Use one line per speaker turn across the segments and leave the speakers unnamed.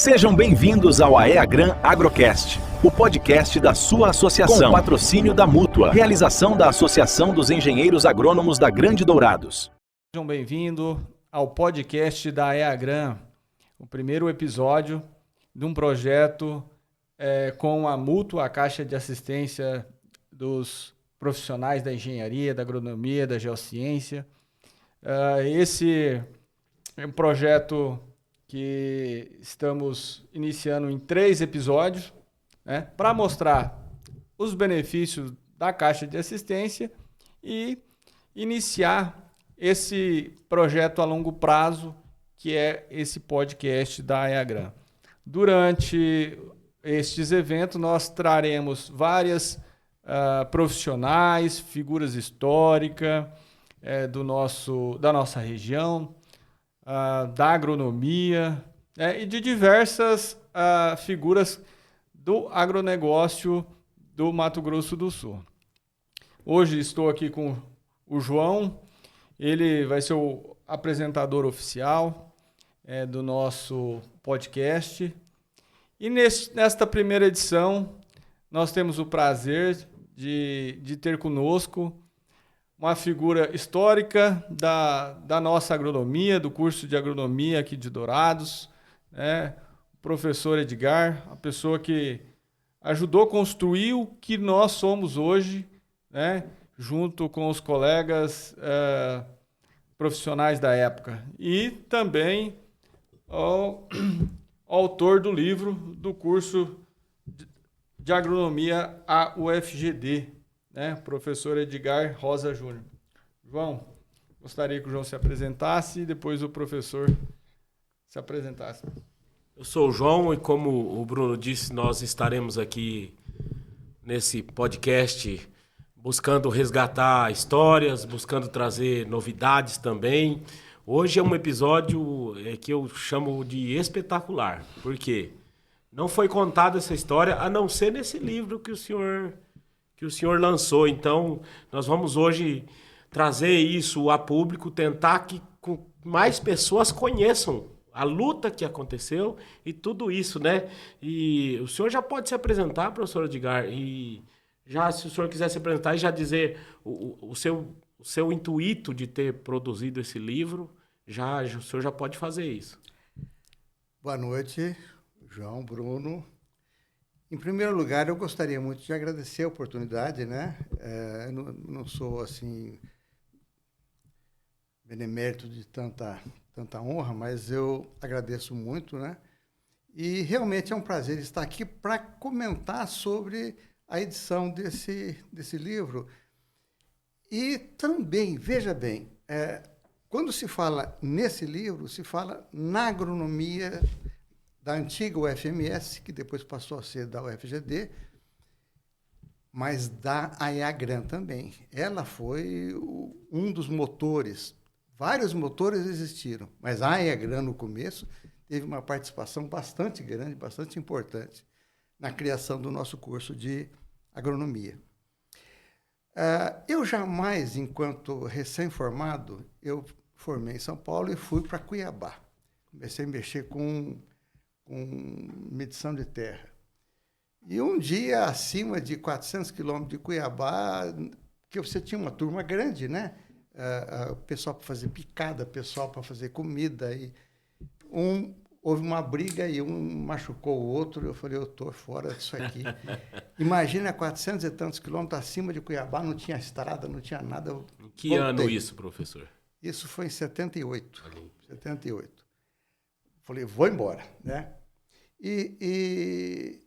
Sejam bem-vindos ao AEAGRAN Agrocast, o podcast da sua associação, com patrocínio da Mútua, realização da Associação dos Engenheiros Agrônomos da Grande Dourados.
Sejam bem-vindos ao podcast da AEAGRAN, o primeiro episódio de um projeto com a Mútua, a Caixa de Assistência dos Profissionais da Engenharia, da Agronomia, da Geociência. Esse é um projeto que estamos iniciando em 3 episódios, né, para mostrar os benefícios da Caixa de Assistência e iniciar esse projeto a longo prazo, que é esse podcast da AEAGRAN. Durante estes eventos, nós traremos várias profissionais, figuras históricas da nossa região, da agronomia, e de diversas figuras do agronegócio do Mato Grosso do Sul. Hoje estou aqui com o João, ele vai ser o apresentador oficial do nosso podcast. E nesta primeira edição, nós temos o prazer de ter conosco uma figura histórica da nossa agronomia, do curso de agronomia aqui de Dourados, né? O professor Edgar, a pessoa que ajudou a construir o que nós somos hoje, né? Junto com os colegas profissionais da época. E também o autor do livro do curso de agronomia à UFGD, né? Professor Edgar Rosa Júnior. João, gostaria que o João se apresentasse e depois o professor se apresentasse.
Eu sou o João e, como o Bruno disse, nós estaremos aqui nesse podcast buscando resgatar histórias, buscando trazer novidades também. Hoje é um episódio que eu chamo de espetacular, porque não foi contada essa história a não ser nesse livro que o senhor lançou. Então, nós vamos hoje trazer isso a público, tentar que mais pessoas conheçam a luta que aconteceu e tudo isso, né? E o senhor já pode se apresentar, professor Edgar, e já, se o senhor quiser se apresentar e já dizer o seu intuito de ter produzido esse livro, o senhor já pode fazer isso.
Boa noite, João, Bruno. Em primeiro lugar, eu gostaria muito de agradecer a oportunidade, né? Eu não sou, assim, benemérito de tanta honra, mas eu agradeço muito, né? E realmente é um prazer estar aqui para comentar sobre a edição desse livro. E também, veja bem, quando se fala nesse livro, se fala na agronomia da antiga UFMS, que depois passou a ser da UFGD, mas da AEAGRAN também. Ela foi um dos motores. Vários motores existiram, mas a AEAGRAN, no começo, teve uma participação bastante grande, bastante importante na criação do nosso curso de agronomia. Eu jamais, enquanto recém-formado, eu formei em São Paulo e fui para Cuiabá. Comecei a mexer com medição de terra. E um dia, acima de 400 quilômetros de Cuiabá, que você tinha uma turma grande, né? O pessoal para fazer picada, pessoal para fazer comida. E houve uma briga e um machucou o outro. Eu falei, eu estou fora disso aqui. Imagina, 400 e tantos quilômetros acima de Cuiabá, não tinha estrada, não tinha nada.
Em que ano isso, professor?
Isso foi em 78. 78. Falei, vou embora, né? E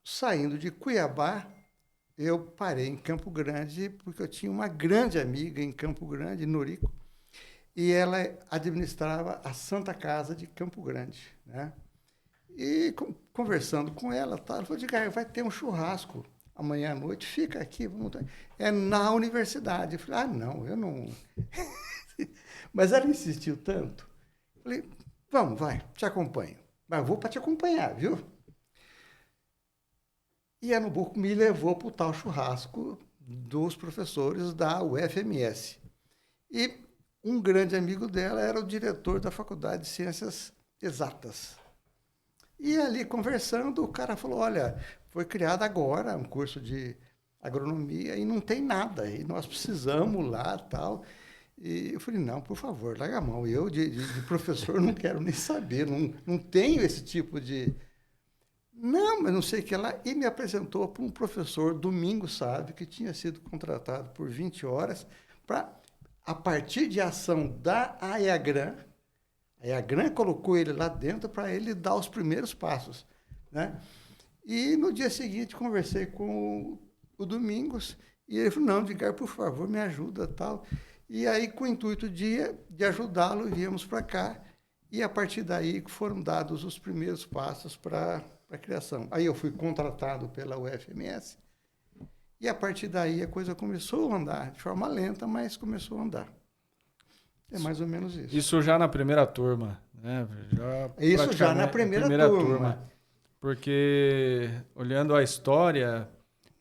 saindo de Cuiabá, eu parei em Campo Grande, porque eu tinha uma grande amiga em Campo Grande, Norico, e ela administrava a Santa Casa de Campo Grande, né? E conversando com ela, ela falou, Edgar, vai ter um churrasco amanhã à noite, fica aqui, é na universidade. Eu falei, não, eu não... Mas ela insistiu tanto. Eu falei, vamos, vai, te acompanho. Mas eu vou para te acompanhar, viu? E a Nubuco me levou para o tal churrasco dos professores da UFMS. E um grande amigo dela era o diretor da Faculdade de Ciências Exatas. E ali conversando, o cara falou, olha, foi criado agora um curso de agronomia e não tem nada, e nós precisamos lá tal. E eu falei, não, por favor, larga a mão. Eu, de professor, não quero nem saber, não tenho esse tipo de... Não, mas não sei o que lá. E me apresentou para um professor, Domingos Sávio, que tinha sido contratado por 20 horas para, a partir de ação da AEAGRAN, a AEAGRAN colocou ele lá dentro para ele dar os primeiros passos, né? E no dia seguinte conversei com o Domingos e ele falou, não, Edgar, por favor, me ajuda, tal. E aí, com o intuito de ajudá-lo, viemos para cá e a partir daí foram dados os primeiros passos para a criação. Aí eu fui contratado pela UFMS e a partir daí a coisa começou a andar, de forma lenta, mas começou a andar. É mais ou menos isso.
Isso já na primeira turma, né?
Isso já na primeira turma.
Porque, olhando a história,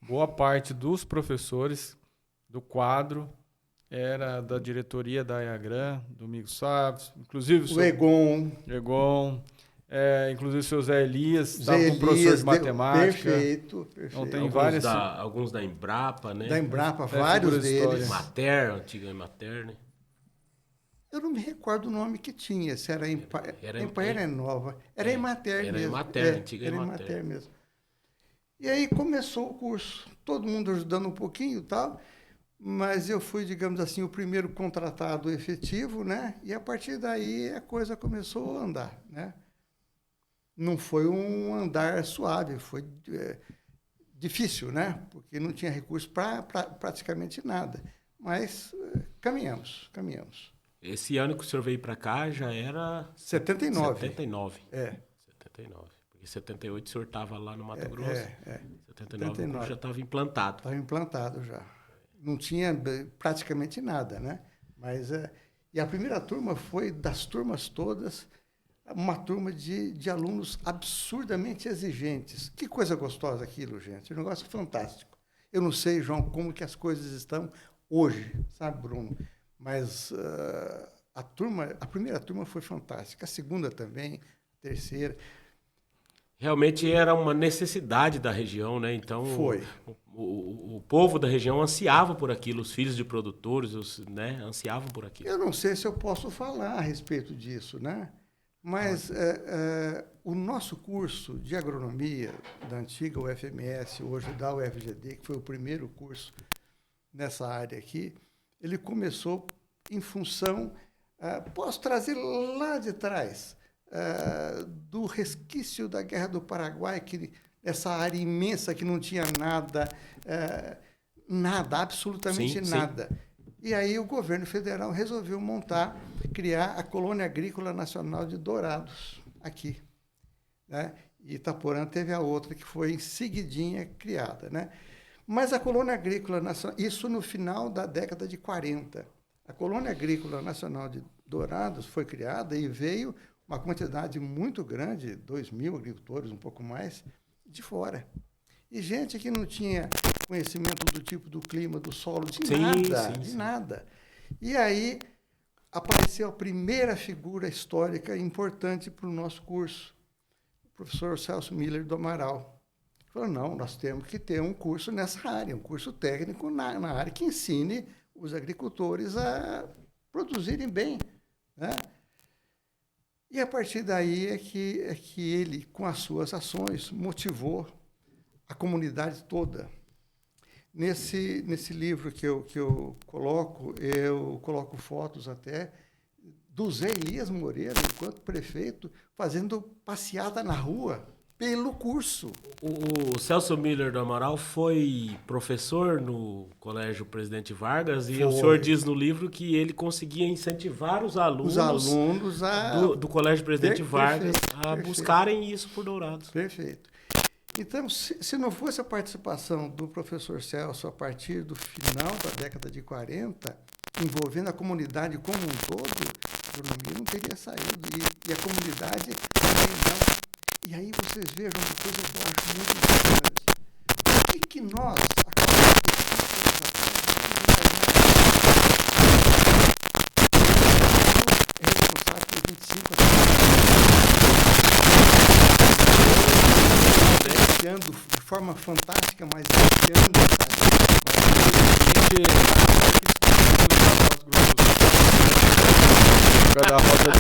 boa parte dos professores do quadro era da diretoria da AEAGRAN, Domingos Sávio, inclusive
o Egon,
inclusive o seu Zé Elias, estava como professor de matemática.
Perfeito.
Então tem
alguns da Embrapa, né?
Da Embrapa, vários deles.
Mater, antiga Emater, né?
Eu não me recordo o nome que tinha, se era Empire era nova. Era Emater mesmo.
Era Emater, antiga
Era Emater mesmo. E aí começou o curso, todo mundo ajudando um pouquinho e tal, mas eu fui, digamos assim, o primeiro contratado efetivo, né? E a partir daí a coisa começou a andar, né? Não foi um andar suave, foi difícil, né? Porque não tinha recurso para praticamente nada. Mas caminhamos.
Esse ano que o senhor veio para cá já era...
79.
79. 79. Porque em 78 o senhor estava lá no Mato Grosso. 79 o curso já estava implantado.
Estava implantado já. Não tinha praticamente nada, né? Mas, e a primeira turma foi, das turmas todas, uma turma de alunos absurdamente exigentes. Que coisa gostosa aquilo, gente. Um negócio fantástico. Eu não sei, João, como que as coisas estão hoje, sabe, Bruno? Mas a primeira turma foi fantástica, a segunda também, a terceira.
Realmente era uma necessidade da região, né? Então,
foi.
O povo da região ansiava por aquilo, os filhos de produtores, né? Ansiavam por aquilo.
Eu não sei se eu posso falar a respeito disso, né? Mas o nosso curso de agronomia da antiga UFMS, hoje da UFGD, que foi o primeiro curso nessa área aqui, ele começou em função, posso trazer lá de trás, do resquício da Guerra do Paraguai, essa área imensa que não tinha nada, absolutamente nada. E aí o governo federal resolveu criar a Colônia Agrícola Nacional de Dourados, aqui, né? E Itaporã teve a outra, que foi em seguidinha criada, né? Mas a Colônia Agrícola Nacional, isso no final da década de 40, a Colônia Agrícola Nacional de Dourados foi criada e veio uma quantidade muito grande, 2.000 agricultores, um pouco mais, de fora. E gente que não tinha conhecimento do tipo do clima, do solo, de nada. E aí apareceu a primeira figura histórica importante para o nosso curso, o professor Celso Miller do Amaral. Falou, não, nós temos que ter um curso nessa área, um curso técnico na área que ensine os agricultores a produzirem bem, né? E a partir daí é que ele, com as suas ações, motivou a comunidade toda. Nesse livro que eu coloco fotos até do Zé Elias Moreira, enquanto prefeito, fazendo passeada na rua pelo curso.
O Celso Miller do Amaral foi professor no Colégio Presidente Vargas e o senhor diz no livro que ele conseguia incentivar os alunos do Colégio Presidente Vargas a buscarem isso por Dourados.
Perfeito. Então, se não fosse a participação do professor Celso a partir do final da década de 40, envolvendo a comunidade como um todo, a agronomia não teria saído e a comunidade também não. E aí vocês vejam uma coisa que eu acho muito importante. Por que nós, é responsável por 25 a 30%? forma fantástica, mas esse ano,
da roda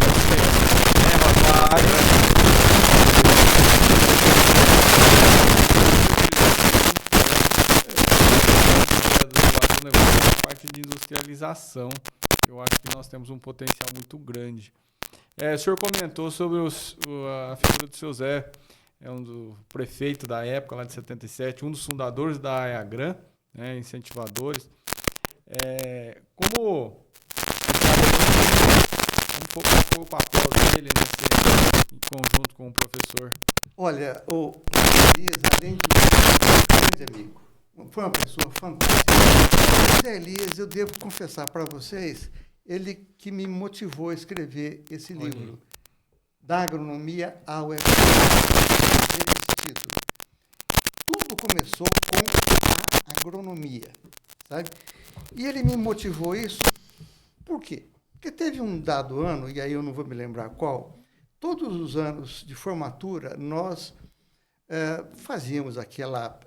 da parte de industrialização. Eu acho que nós temos um potencial muito grande. O senhor comentou sobre a figura do seu Zé, do prefeito da época, lá de 77, um dos fundadores da EAGRAN, né, incentivadores. Como foi o papel dele em conjunto com o professor?
Olha, o Elias, além de um grande amigo, foi uma pessoa fantástica. O Zé Elias, eu devo confessar para vocês, ele que me motivou a escrever esse livro, Da Agronomia ao UFG. Esse título. Tudo começou com a agronomia, sabe? E ele me motivou isso, por quê? Porque teve um dado ano, e aí eu não vou me lembrar qual, todos os anos de formatura, nós fazíamos aquela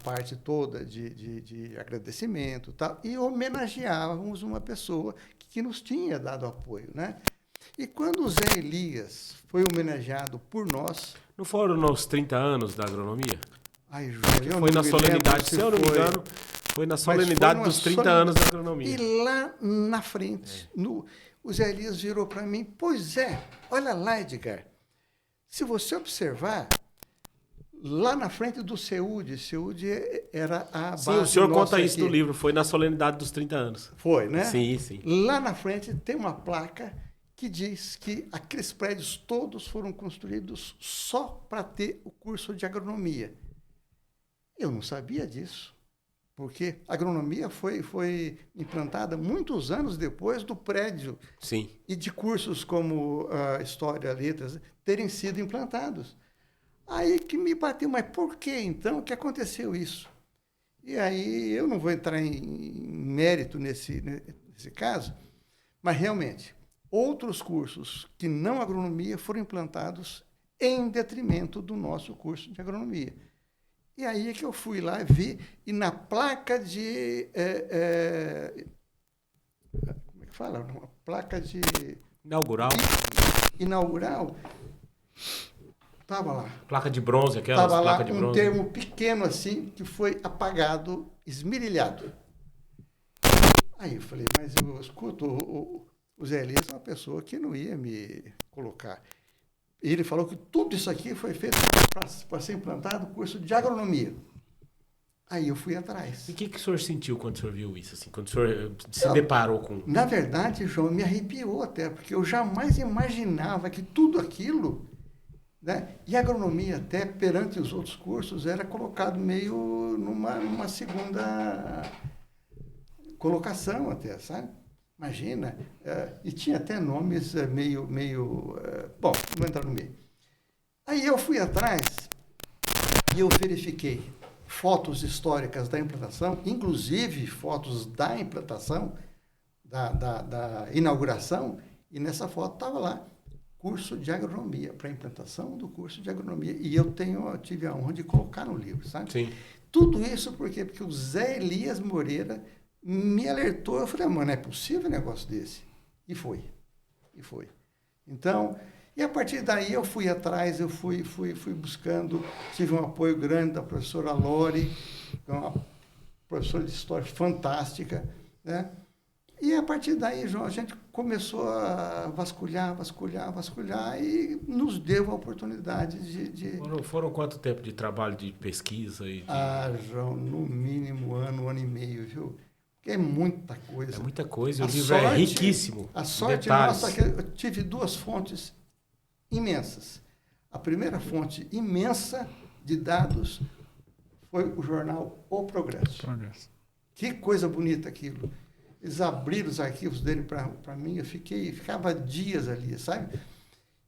parte toda de agradecimento tal, e homenageávamos uma pessoa que nos tinha dado apoio, né? E quando o Zé Elias foi homenageado por nós...
Não foram nos 30 anos da agronomia?
Ai, João,
foi na solenidade, se eu não me engano, foi na solenidade dos 30 anos da agronomia.
E lá na frente, o Zé Elias virou para mim, pois é, olha lá, Edgar, se você observar, lá na frente do CEUD era a base.
Sim, o senhor conta isso
aqui.
no livro, foi na solenidade dos 30 anos.
Foi, né?
Sim, sim.
Lá na frente tem uma placa que diz que aqueles prédios todos foram construídos só para ter o curso de agronomia. Eu não sabia disso, porque a agronomia foi implantada muitos anos depois do prédio.
Sim.
E de cursos como História, Letras, terem sido implantados. Aí que me bateu, mas por que então que aconteceu isso? E aí eu não vou entrar em mérito nesse caso, mas realmente, outros cursos que não agronomia foram implantados em detrimento do nosso curso de agronomia. E aí é que eu fui lá, vi, e na placa de... como é que fala? Uma placa de... Inaugural. Estava lá.
Placa de bronze, aquelas
Estava lá
de
um
bronze.
termo pequeno assim, que foi apagado, esmerilhado. Aí eu falei, mas eu escuto, o Zé Elias é uma pessoa que não ia me colocar. E ele falou que tudo isso aqui foi feito para ser implantado no curso de agronomia. Aí eu fui atrás.
E o que o senhor sentiu quando o senhor viu isso, assim, quando o senhor se deparou com...
Na verdade, João, me arrepiou até, porque eu jamais imaginava que tudo aquilo, né, e a agronomia até perante os outros cursos era colocado meio numa segunda colocação até, sabe? Imagina, e tinha até nomes meio bom, não vou entrar no meio. Aí eu fui atrás e eu verifiquei fotos históricas da implantação, inclusive fotos da implantação, da inauguração, e nessa foto estava lá, curso de agronomia, para implantação do curso de agronomia. E eu tive a honra de colocar no livro, sabe?
Sim.
Tudo isso porque o Zé Elias Moreira me alertou. Eu falei, mano, não é possível um negócio desse. E foi. Então, e a partir daí eu fui atrás, eu fui buscando, tive um apoio grande da professora Lore, uma professora de história fantástica, né? E a partir daí, João, a gente começou a vasculhar e nos deu a oportunidade de...
Foram quanto tempo de trabalho de pesquisa?
João, no mínimo ano e meio, viu? Porque é muita coisa.
É muita coisa, o livro é riquíssimo.
A sorte nossa é que eu tive duas fontes imensas. A primeira fonte imensa de dados foi o jornal O Progresso. Que coisa bonita aquilo. Eles abriram os arquivos dele para mim, eu ficava dias ali, sabe?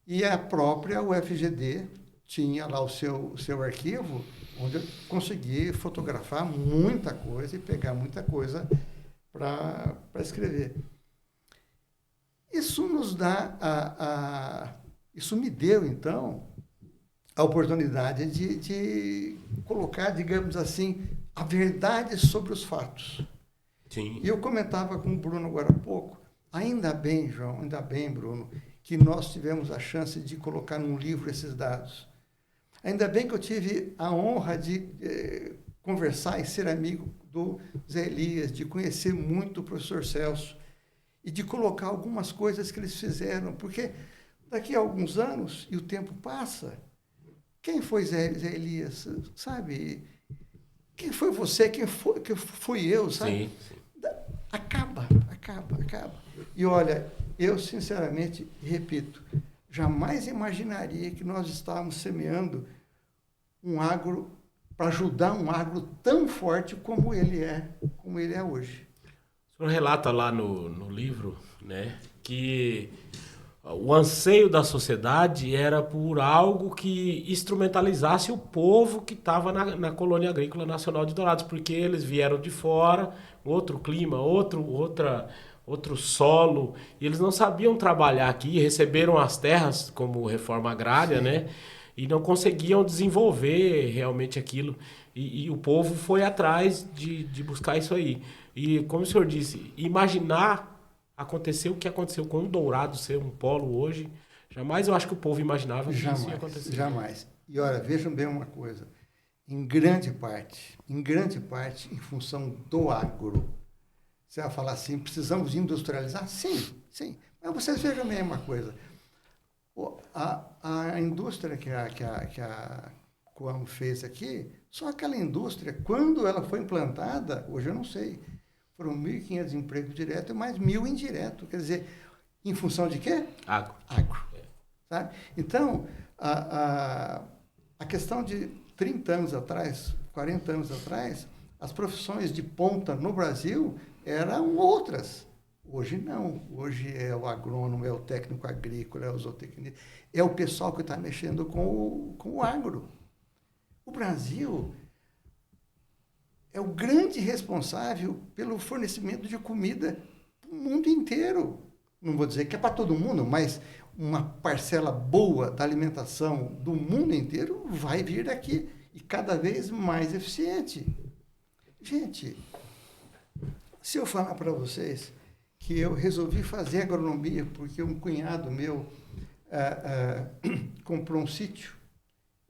E a própria UFGD tinha lá o seu arquivo, onde eu consegui fotografar muita coisa e pegar muita coisa para escrever. Isso nos dá isso me deu, então, a oportunidade de colocar, digamos assim, a verdade sobre os fatos.
Sim.
E eu comentava com o Bruno agora há pouco, ainda bem, João, ainda bem, Bruno, que nós tivemos a chance de colocar num livro esses dados. Ainda bem que eu tive a honra de conversar e ser amigo do Zé Elias, de conhecer muito o professor Celso e de colocar algumas coisas que eles fizeram, porque daqui a alguns anos, e o tempo passa, quem foi Zé Elias, sabe? Quem foi você? Quem fui eu, sabe?
Sim.
Acaba. E olha, eu sinceramente repito, jamais imaginaria que nós estávamos semeando um agro para ajudar um agro tão forte como ele é hoje.
O senhor relata lá no livro, né, que o anseio da sociedade era por algo que instrumentalizasse o povo que estava na Colônia Agrícola Nacional de Dourados, porque eles vieram de fora, outro clima, outro solo, e eles não sabiam trabalhar aqui, receberam as terras como reforma agrária, sim, né? E não conseguiam desenvolver realmente aquilo. E o povo foi atrás de buscar isso aí. E como o senhor disse, imaginar acontecer o que aconteceu com o Dourado ser um polo hoje, jamais eu acho que o povo imaginava que isso ia acontecer.
Jamais. E olha, vejam bem uma coisa, em grande parte, em função do agro. Você vai falar assim, precisamos industrializar? Sim. Mas vocês vejam bem uma coisa. A indústria que a Coamo fez aqui, só aquela indústria, quando ela foi implantada, hoje eu não sei, foram 1.500 empregos diretos e mais 1.000 indiretos. Quer dizer, em função de quê?
Agro.
Sabe? Então, a questão de 30 anos atrás, 40 anos atrás, as profissões de ponta no Brasil eram outras. Hoje não. Hoje é o agrônomo, é o técnico agrícola, é o zootecnista, é o pessoal que está mexendo com o agro. O Brasil é o grande responsável pelo fornecimento de comida para o mundo inteiro. Não vou dizer que é para todo mundo, mas uma parcela boa da alimentação do mundo inteiro vai vir daqui e cada vez mais eficiente. Gente, se eu falar para vocês que eu resolvi fazer agronomia porque um cunhado meu comprou um sítio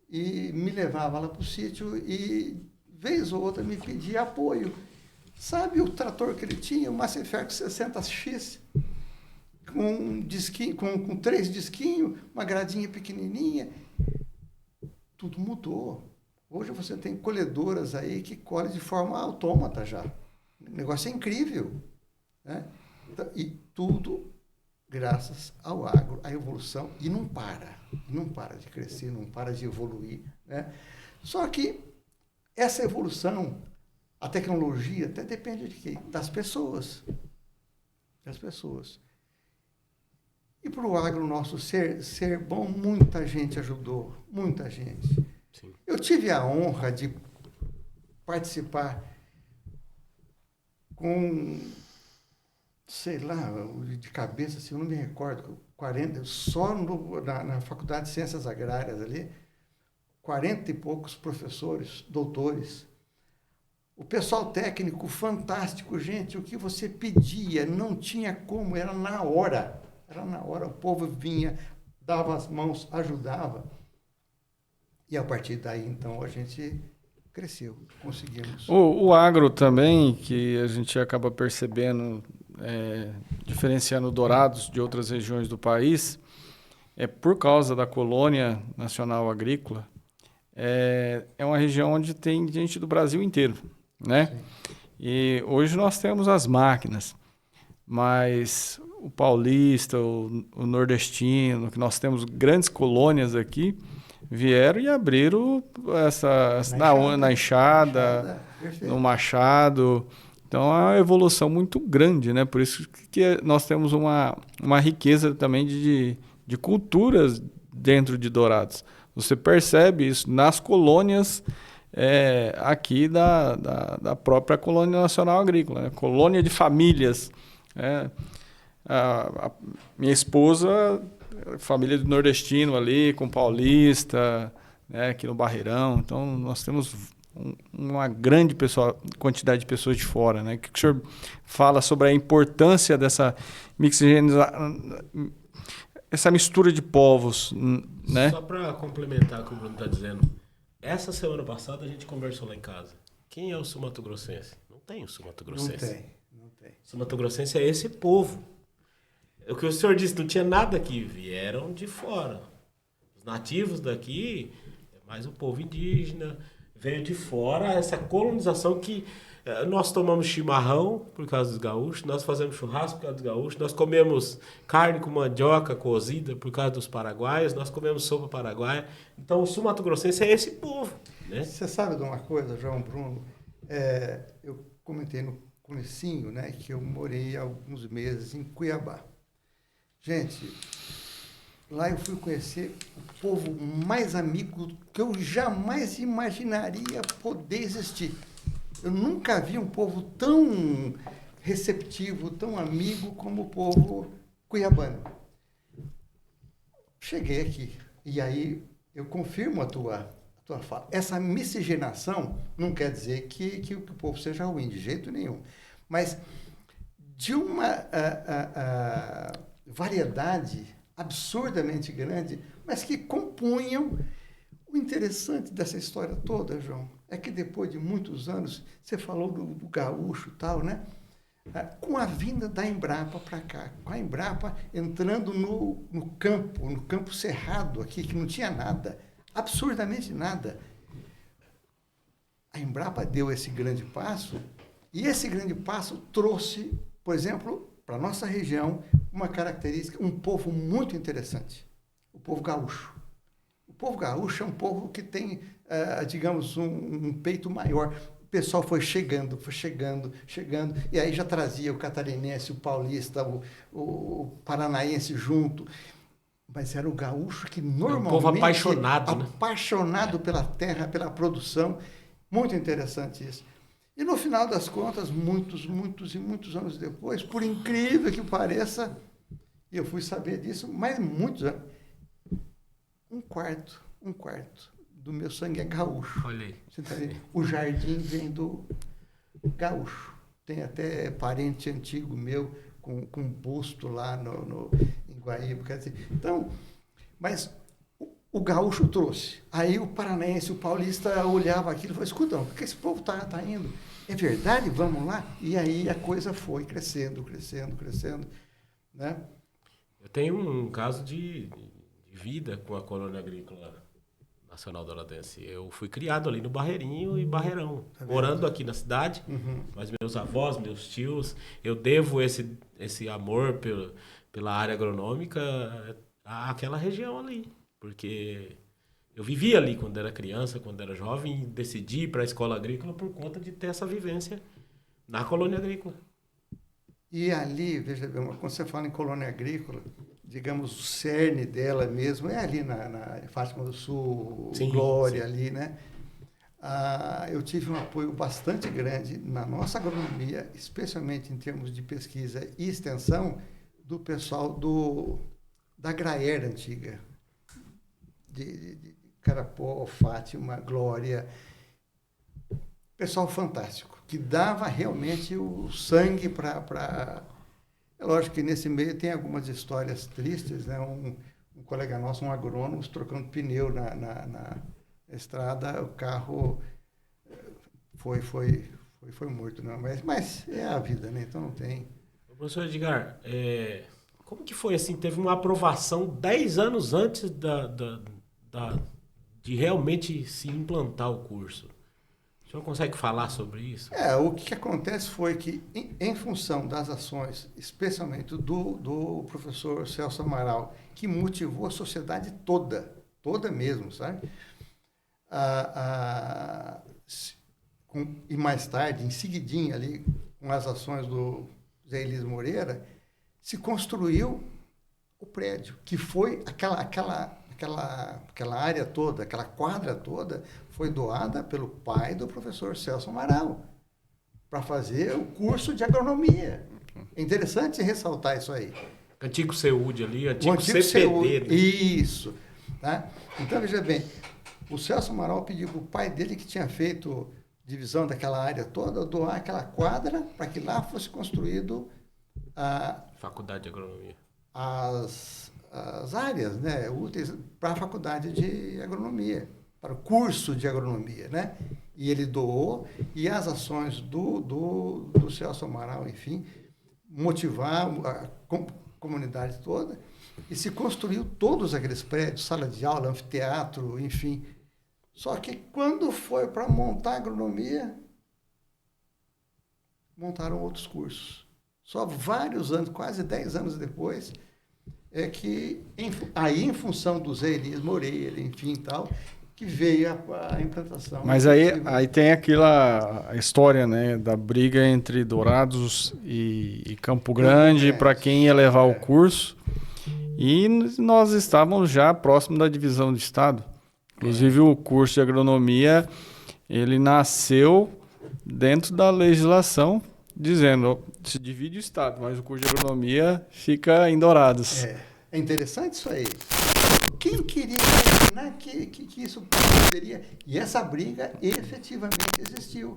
e me levava lá para o sítio e, vez ou outra, me pedia apoio. Sabe o trator que ele tinha? O Masseyferco 60X, com 3 disquinhos, uma gradinha pequenininha. Tudo mudou. Hoje você tem colhedoras aí que colhem de forma autômata já. O negócio é incrível, né? E tudo graças ao agro, à evolução, e não para de crescer, não para de evoluir, né? Só que essa evolução, a tecnologia, até depende de quê? Das pessoas. E para o agro nosso ser bom, muita gente ajudou, muita gente.
Sim.
Eu tive a honra de participar com, sei lá, de cabeça, assim, eu não me recordo, 40, só na Faculdade de Ciências Agrárias ali, 40 e poucos professores, doutores. O pessoal técnico fantástico, gente, o que você pedia, não tinha como, era na hora, o povo vinha, dava as mãos, ajudava. E a partir daí, então, a gente cresceu, conseguimos.
O agro também, que a gente acaba percebendo, diferenciando Dourados de outras regiões do país, é por causa da Colônia Nacional Agrícola, é uma região onde tem gente do Brasil inteiro, né? Sim. E hoje nós temos as máquinas, mas o paulista, o nordestino, que nós temos grandes colônias aqui, vieram e abriram na enxada, no machado. Então, é uma evolução muito grande, né? Por isso que nós temos uma riqueza também de culturas dentro de Dourados. Você percebe isso nas colônias aqui da própria Colônia Nacional Agrícola, né? Colônia de famílias. A minha esposa, família do nordestino ali, com paulista, né, aqui no Barreirão. Então, nós temos uma grande quantidade de pessoas de fora, né? O que o senhor fala sobre a importância dessa essa mistura de povos, né?
Só para complementar o que o Bruno está dizendo, essa semana passada a gente conversou lá em casa. Quem é o sul-mato-grossense? Não tem o sul-mato-grossense.
Não tem.
O sul-mato-grossense é esse povo. O que o senhor disse, não tinha nada aqui, vieram de fora. Os nativos daqui, é mais o povo indígena, veio de fora, essa colonização que nós tomamos chimarrão por causa dos gaúchos, nós fazemos churrasco por causa dos gaúchos, nós comemos carne com mandioca cozida por causa dos paraguaios, nós comemos sopa paraguaia. Então o sul-mato-grossense é esse povo, né?
Você sabe de uma coisa, João Bruno? Eu comentei no comecinho, né, que eu morei alguns meses em Cuiabá. Gente, lá eu fui conhecer o povo mais amigo que eu jamais imaginaria poder existir. Eu nunca vi um povo tão receptivo, tão amigo como o povo cuiabano. Cheguei aqui e aí eu confirmo a tua fala. Essa miscigenação não quer dizer que o povo seja ruim, de jeito nenhum. Mas de uma variedade absurdamente grande, mas que compunham. O interessante dessa história toda, João, é que depois de muitos anos, você falou do gaúcho e tal, né? Com a vinda da Embrapa para cá, com a Embrapa entrando no campo cerrado aqui, que não tinha nada, absurdamente nada. A Embrapa deu esse grande passo, e esse grande passo trouxe, por exemplo, para a nossa região, uma característica, um povo muito interessante, o povo gaúcho. O povo gaúcho é um povo que tem, digamos, um peito maior. O pessoal foi chegando, e aí já trazia o catarinense, o paulista, o paranaense junto. Mas era o gaúcho que normalmente...
um povo apaixonado, né?
Apaixonado pela terra, pela produção. Muito interessante isso. E no final das contas, muitos e muitos anos depois, por incrível que pareça, eu fui saber disso, mas muitos anos, um quarto do meu sangue é gaúcho.
Olha aí.
Você tá vendo? O jardim vem do gaúcho. Tem até parente antigo meu com busto lá em Guaíba. Quer dizer, então, mas o gaúcho trouxe. Aí o paranaense, o paulista olhava aquilo e falou, escuta, por que esse povo tá indo? É verdade? Vamos lá? E aí a coisa foi crescendo, né?
Eu tenho um caso de vida com a colônia agrícola nacional douradense. Eu fui criado ali no Barreirinho e Barreirão, morando aqui na cidade, mas meus avós, meus tios, eu devo esse amor pela área agronômica àquela região ali, porque eu vivia ali quando era criança, quando era jovem, e decidi ir para a escola agrícola por conta de ter essa vivência na colônia agrícola.
E ali, veja bem, quando você fala em colônia agrícola, digamos, o cerne dela mesmo é ali na Fátima do Sul, sim, Glória, sim. Ali, né? Eu tive um apoio bastante grande na nossa agronomia, especialmente em termos de pesquisa e extensão, do pessoal da Graer antiga, de Carapó, Fátima, Glória. Pessoal fantástico, que dava realmente o sangue para... É lógico que nesse meio tem algumas histórias tristes, né? Um colega nosso, um agrônomo, trocando pneu na estrada, o carro foi morto, não? Mas é a vida, né? Então não tem...
Professor Edgar, como que foi assim? Teve uma aprovação 10 anos antes de realmente se implantar o curso. O senhor consegue falar sobre isso?
O que acontece foi que, em função das ações, especialmente do professor Celso Amaral, que motivou a sociedade toda mesmo, sabe? E mais tarde, em seguidinho ali, com as ações do Zé Elias Moreira, se construiu o prédio, que foi aquela área toda, aquela quadra toda, foi doada pelo pai do professor Celso Amaral para fazer o curso de agronomia. É interessante ressaltar isso aí.
Antigo CEUD ali, antigo CPD.
Isso. Tá? Então, veja bem, O Celso Amaral pediu para o pai dele, que tinha feito divisão daquela área toda, doar aquela quadra para que lá fosse construído
Faculdade de Agronomia.
as áreas, né, úteis para a faculdade de agronomia, para o curso de agronomia, né? E ele doou, e as ações do Celso Amaral, enfim, motivaram a comunidade toda, e se construiu todos aqueles prédios, sala de aula, anfiteatro, enfim. Só que quando foi para montar agronomia, montaram outros cursos. Só vários anos, quase 10 anos depois, é que, em função do Zé Elias Moreira, enfim, tal, que veio a implantação.
Mas aí tem aquela história, né, da briga entre Dourados e Campo Grande para quem ia levar o curso. E nós estávamos já próximo da divisão do estado. Inclusive o curso de agronomia, ele nasceu dentro da legislação, dizendo, se divide o estado, mas o curso de agronomia fica em Dourados.
É interessante isso aí. Quem queria imaginar que isso poderia... E essa briga efetivamente existiu.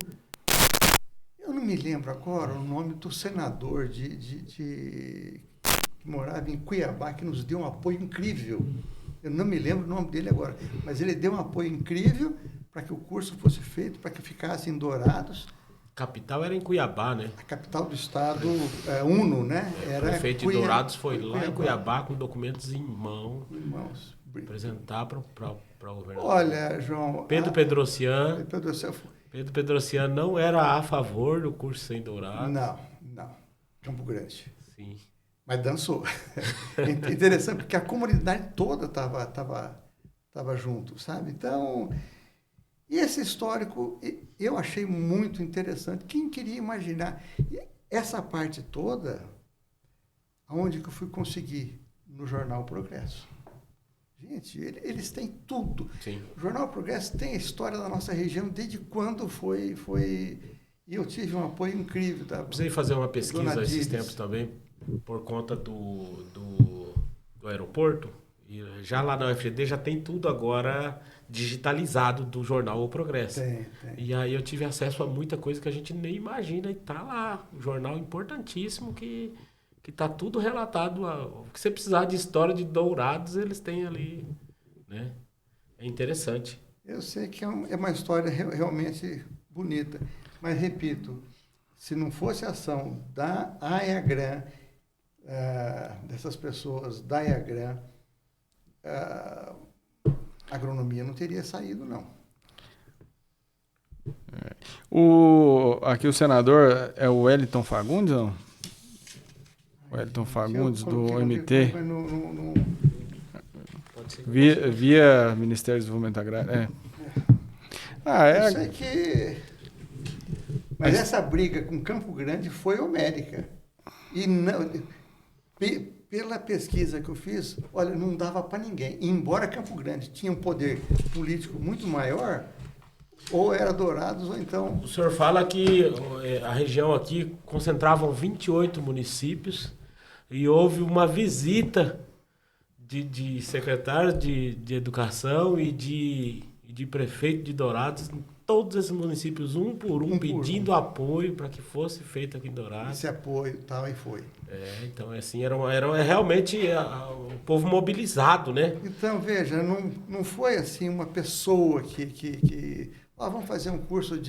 Eu não me lembro agora o nome do senador que morava em Cuiabá, que nos deu um apoio incrível. Eu não me lembro o nome dele agora, mas ele deu um apoio incrível para que o curso fosse feito, para que ficasse em Dourados.
A capital era em Cuiabá, né?
A capital do estado, Uno, né?
O prefeito de Dourados foi lá em Cuiabá com documentos em mãos, apresentar para o governador.
Olha, João...
Pedro Pedrocian não era a favor do curso sem Dourados.
Não. Campo Grande.
Sim.
Mas dançou. Interessante, porque a comunidade toda estava junto, sabe? Então, e esse histórico eu achei muito interessante. Quem queria imaginar? Essa parte toda, aonde que eu fui conseguir? No Jornal Progresso. Gente, eles têm tudo.
Sim.
O Jornal Progresso tem a história da nossa região desde quando foi... E eu tive um apoio incrível.
Eu precisei fazer uma pesquisa esses tempos também, por conta do aeroporto. E já lá na UFGD já tem tudo agora digitalizado do jornal O Progresso.
Tem.
E aí eu tive acesso a muita coisa que a gente nem imagina. E tá lá, um jornal importantíssimo que tá tudo relatado. O que você precisar de história de Dourados, eles têm ali, né? É interessante.
Eu sei que é uma história realmente bonita. Mas, repito, se não fosse a ação da AEAGRAN, dessas pessoas da AEAGRAN, a agronomia não teria saído, não.
Aqui o senador é o Wellington Fagundes, não? O Wellington Fagundes, do MT. Via Ministério do Desenvolvimento Agrário.
Eu sei que... Mas essa briga com Campo Grande foi homérica. E não, pela pesquisa que eu fiz, olha, não dava para ninguém. E embora Campo Grande tinha um poder político muito maior, ou era Dourados, ou então...
O senhor fala que a região aqui concentravam 28 municípios e houve uma visita de secretário de educação e de prefeito de Dourados, todos esses municípios, um por um, pedindo apoio para que fosse feito aqui em Dourados.
Esse apoio tal, e foi.
Então, assim, era realmente o povo mobilizado, né?
Então, veja, não foi assim uma pessoa que vamos fazer um curso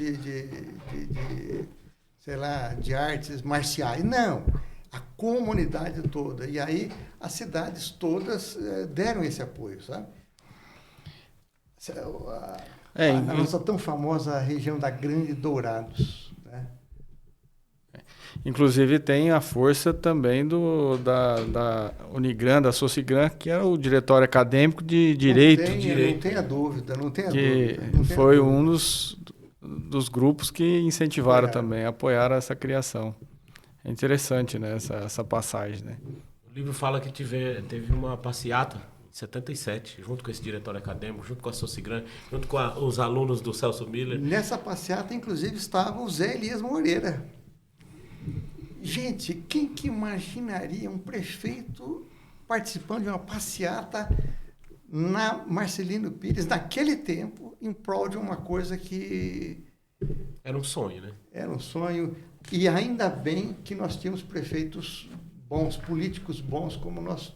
sei lá, de artes marciais. Não, a comunidade toda. E aí as cidades todas deram esse apoio, sabe? A nossa tão famosa região da Grande Dourados, né?
Inclusive tem a força também da Unigran, da Socigran, que era o diretório acadêmico de Direito.
Não tenha dúvida.
Foi um dos grupos que incentivaram também, apoiaram essa criação. É interessante, né, essa passagem, né?
O livro fala que teve uma passeata em 77, junto com esse diretório acadêmico, junto com a Socigran, junto com os alunos do Celso Miller.
Nessa passeata, inclusive, estava o Zé Elias Moreira. Gente, quem que imaginaria um prefeito participando de uma passeata na Marcelino Pires, naquele tempo, em prol de uma coisa que...
Era um sonho, né?
Era um sonho. E ainda bem que nós tínhamos prefeitos bons, políticos bons, como nós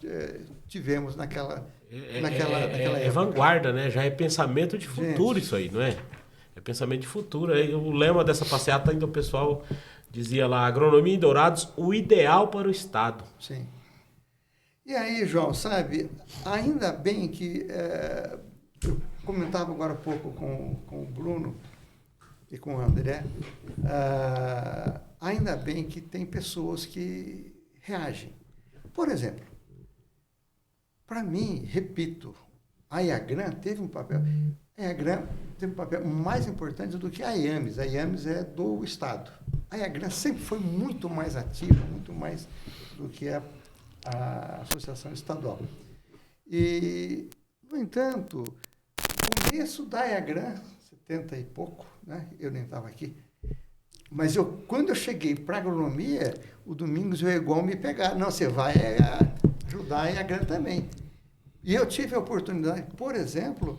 tivemos naquela época.
É vanguarda, né? Já é pensamento de futuro. Gente, isso aí, não é? É pensamento de futuro. O lema dessa passeata ainda o pessoal dizia lá, agronomia em Dourados, o ideal para o Estado.
Sim. E aí, João, sabe, ainda bem que, eu comentava agora há pouco com o Bruno e com o André, ainda bem que tem pessoas que reagem. Por exemplo, para mim, repito, a IAGRAN teve um papel mais importante do que a IAMES. A IAMES é do Estado. A IAGRAN sempre foi muito mais ativa, muito mais do que a Associação Estadual. E, no entanto, o começo da IAGRAN, 70 e pouco, né? Eu nem estava aqui, mas quando eu cheguei para a agronomia, o Domingos e o Egon me pegaram. Não, você vai ajudar a IAGRAN também. E eu tive a oportunidade, por exemplo,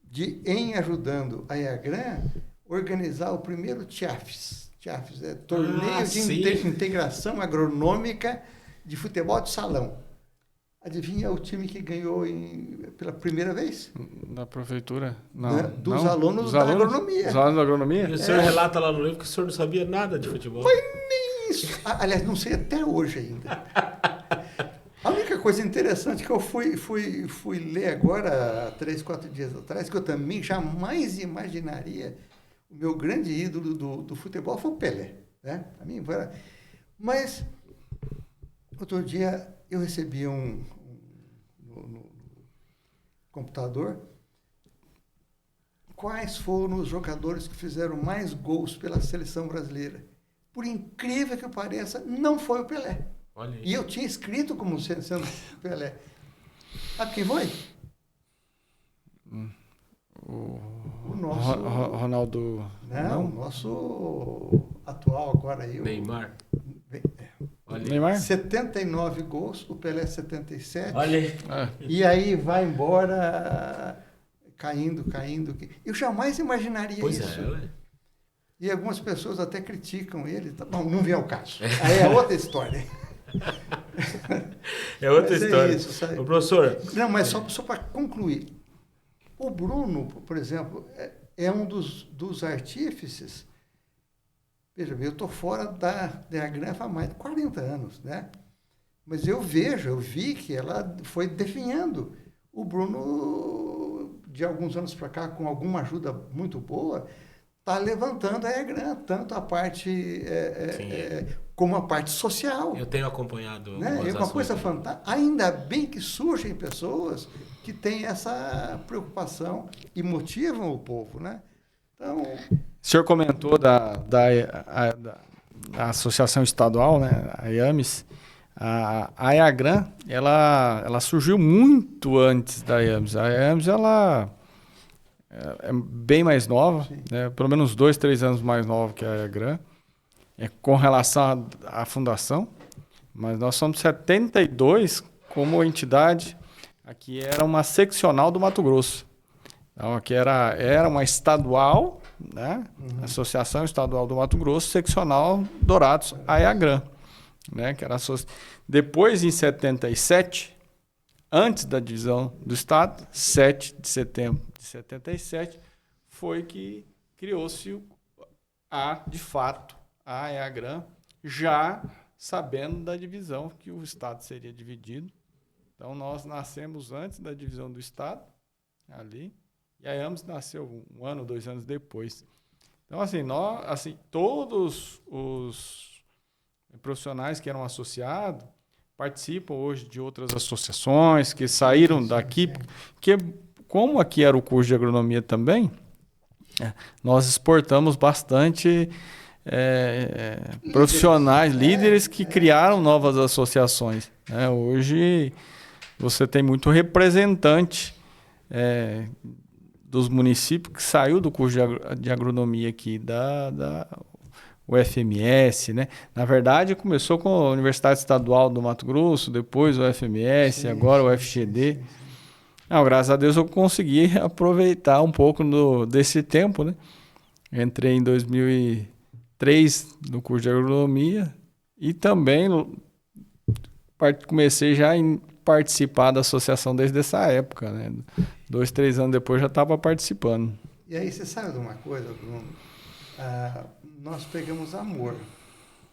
de, em ajudando a IAGRAN, organizar o primeiro TIAFES. TIAFES é Torneio de Integração Agronômica de Futebol de Salão. Adivinha o time que ganhou pela primeira vez?
Da prefeitura?
Não. Dos alunos da agronomia.
Dos alunos da agronomia?
E o senhor relata lá no livro que o senhor não sabia nada de futebol.
Foi nem isso. Aliás, não sei até hoje ainda. A única coisa interessante que eu fui ler agora, há 3, 4 dias atrás, que eu também jamais imaginaria, o meu grande ídolo do futebol foi o Pelé. Né? A mim, mas, outro dia, eu recebi no computador quais foram os jogadores que fizeram mais gols pela seleção brasileira. Por incrível que pareça, não foi o Pelé.
Olha aí.
E eu tinha escrito como sendo Pelé. Sabe quem foi? O nosso...
Ronaldo...
Não, o nosso atual agora aí.
Neymar.
Olha. Neymar?
79 gols, o Pelé 77.
Olha aí.
E aí vai embora caindo. Eu jamais imaginaria isso.
Pois é.
E algumas pessoas até criticam ele. Bom, não vem ao caso. Aí é outra história.
É outra história.
Isso, sabe?
O professor...
Não, mas só para concluir. O Bruno, por exemplo, é um dos artífices. Veja bem, eu estou fora da IAGRAN há mais de 40 anos, né? Mas eu vi que ela foi definhando. O Bruno, de alguns anos para cá, com alguma ajuda muito boa, está levantando a IAGRAN, tanto a parte como a parte social.
Eu tenho acompanhado.
Né? É uma coisa fantástica. Ainda bem que surgem pessoas que têm essa preocupação e motivam o povo, né? Então...
O senhor comentou da Associação Estadual, né? A IAMES. A IAGRAN, ela surgiu muito antes da IAMES. A IAMES, ela é bem mais nova, né? Pelo menos 2, 3 anos mais nova que a IAGRAN, com relação à fundação. Mas nós somos 72 como entidade. Aqui era uma seccional do Mato Grosso. Então, aqui era uma estadual, né? Associação Estadual do Mato Grosso, seccional Dourados, a IAGRAN. Né? Que era Depois, em 77, antes da divisão do Estado, 7 de setembro de 77, foi que criou-se de fato, a IAGRAN, já sabendo da divisão, que o Estado seria dividido. Então, nós nascemos antes da divisão do Estado, ali, e a IAMES nasceu 1 ano, 2 anos depois. Então, assim, todos os profissionais que eram associados participam hoje de outras associações que saíram daqui, que como aqui era o curso de agronomia também, nós exportamos bastante profissionais, líderes que criaram novas associações. Né? Hoje você tem muito representante dos municípios que saiu do curso de agronomia aqui, da UFMS, né? Na verdade, começou com a Universidade Estadual do Mato Grosso, depois o UFMS, agora o UFGD. Não, graças a Deus eu consegui aproveitar um pouco desse tempo, né? Entrei em 2003 no curso de agronomia e também comecei já a participar da associação desde essa época, né? 2, 3 anos depois já estava participando.
E aí você sabe de uma coisa, Bruno? Nós pegamos amor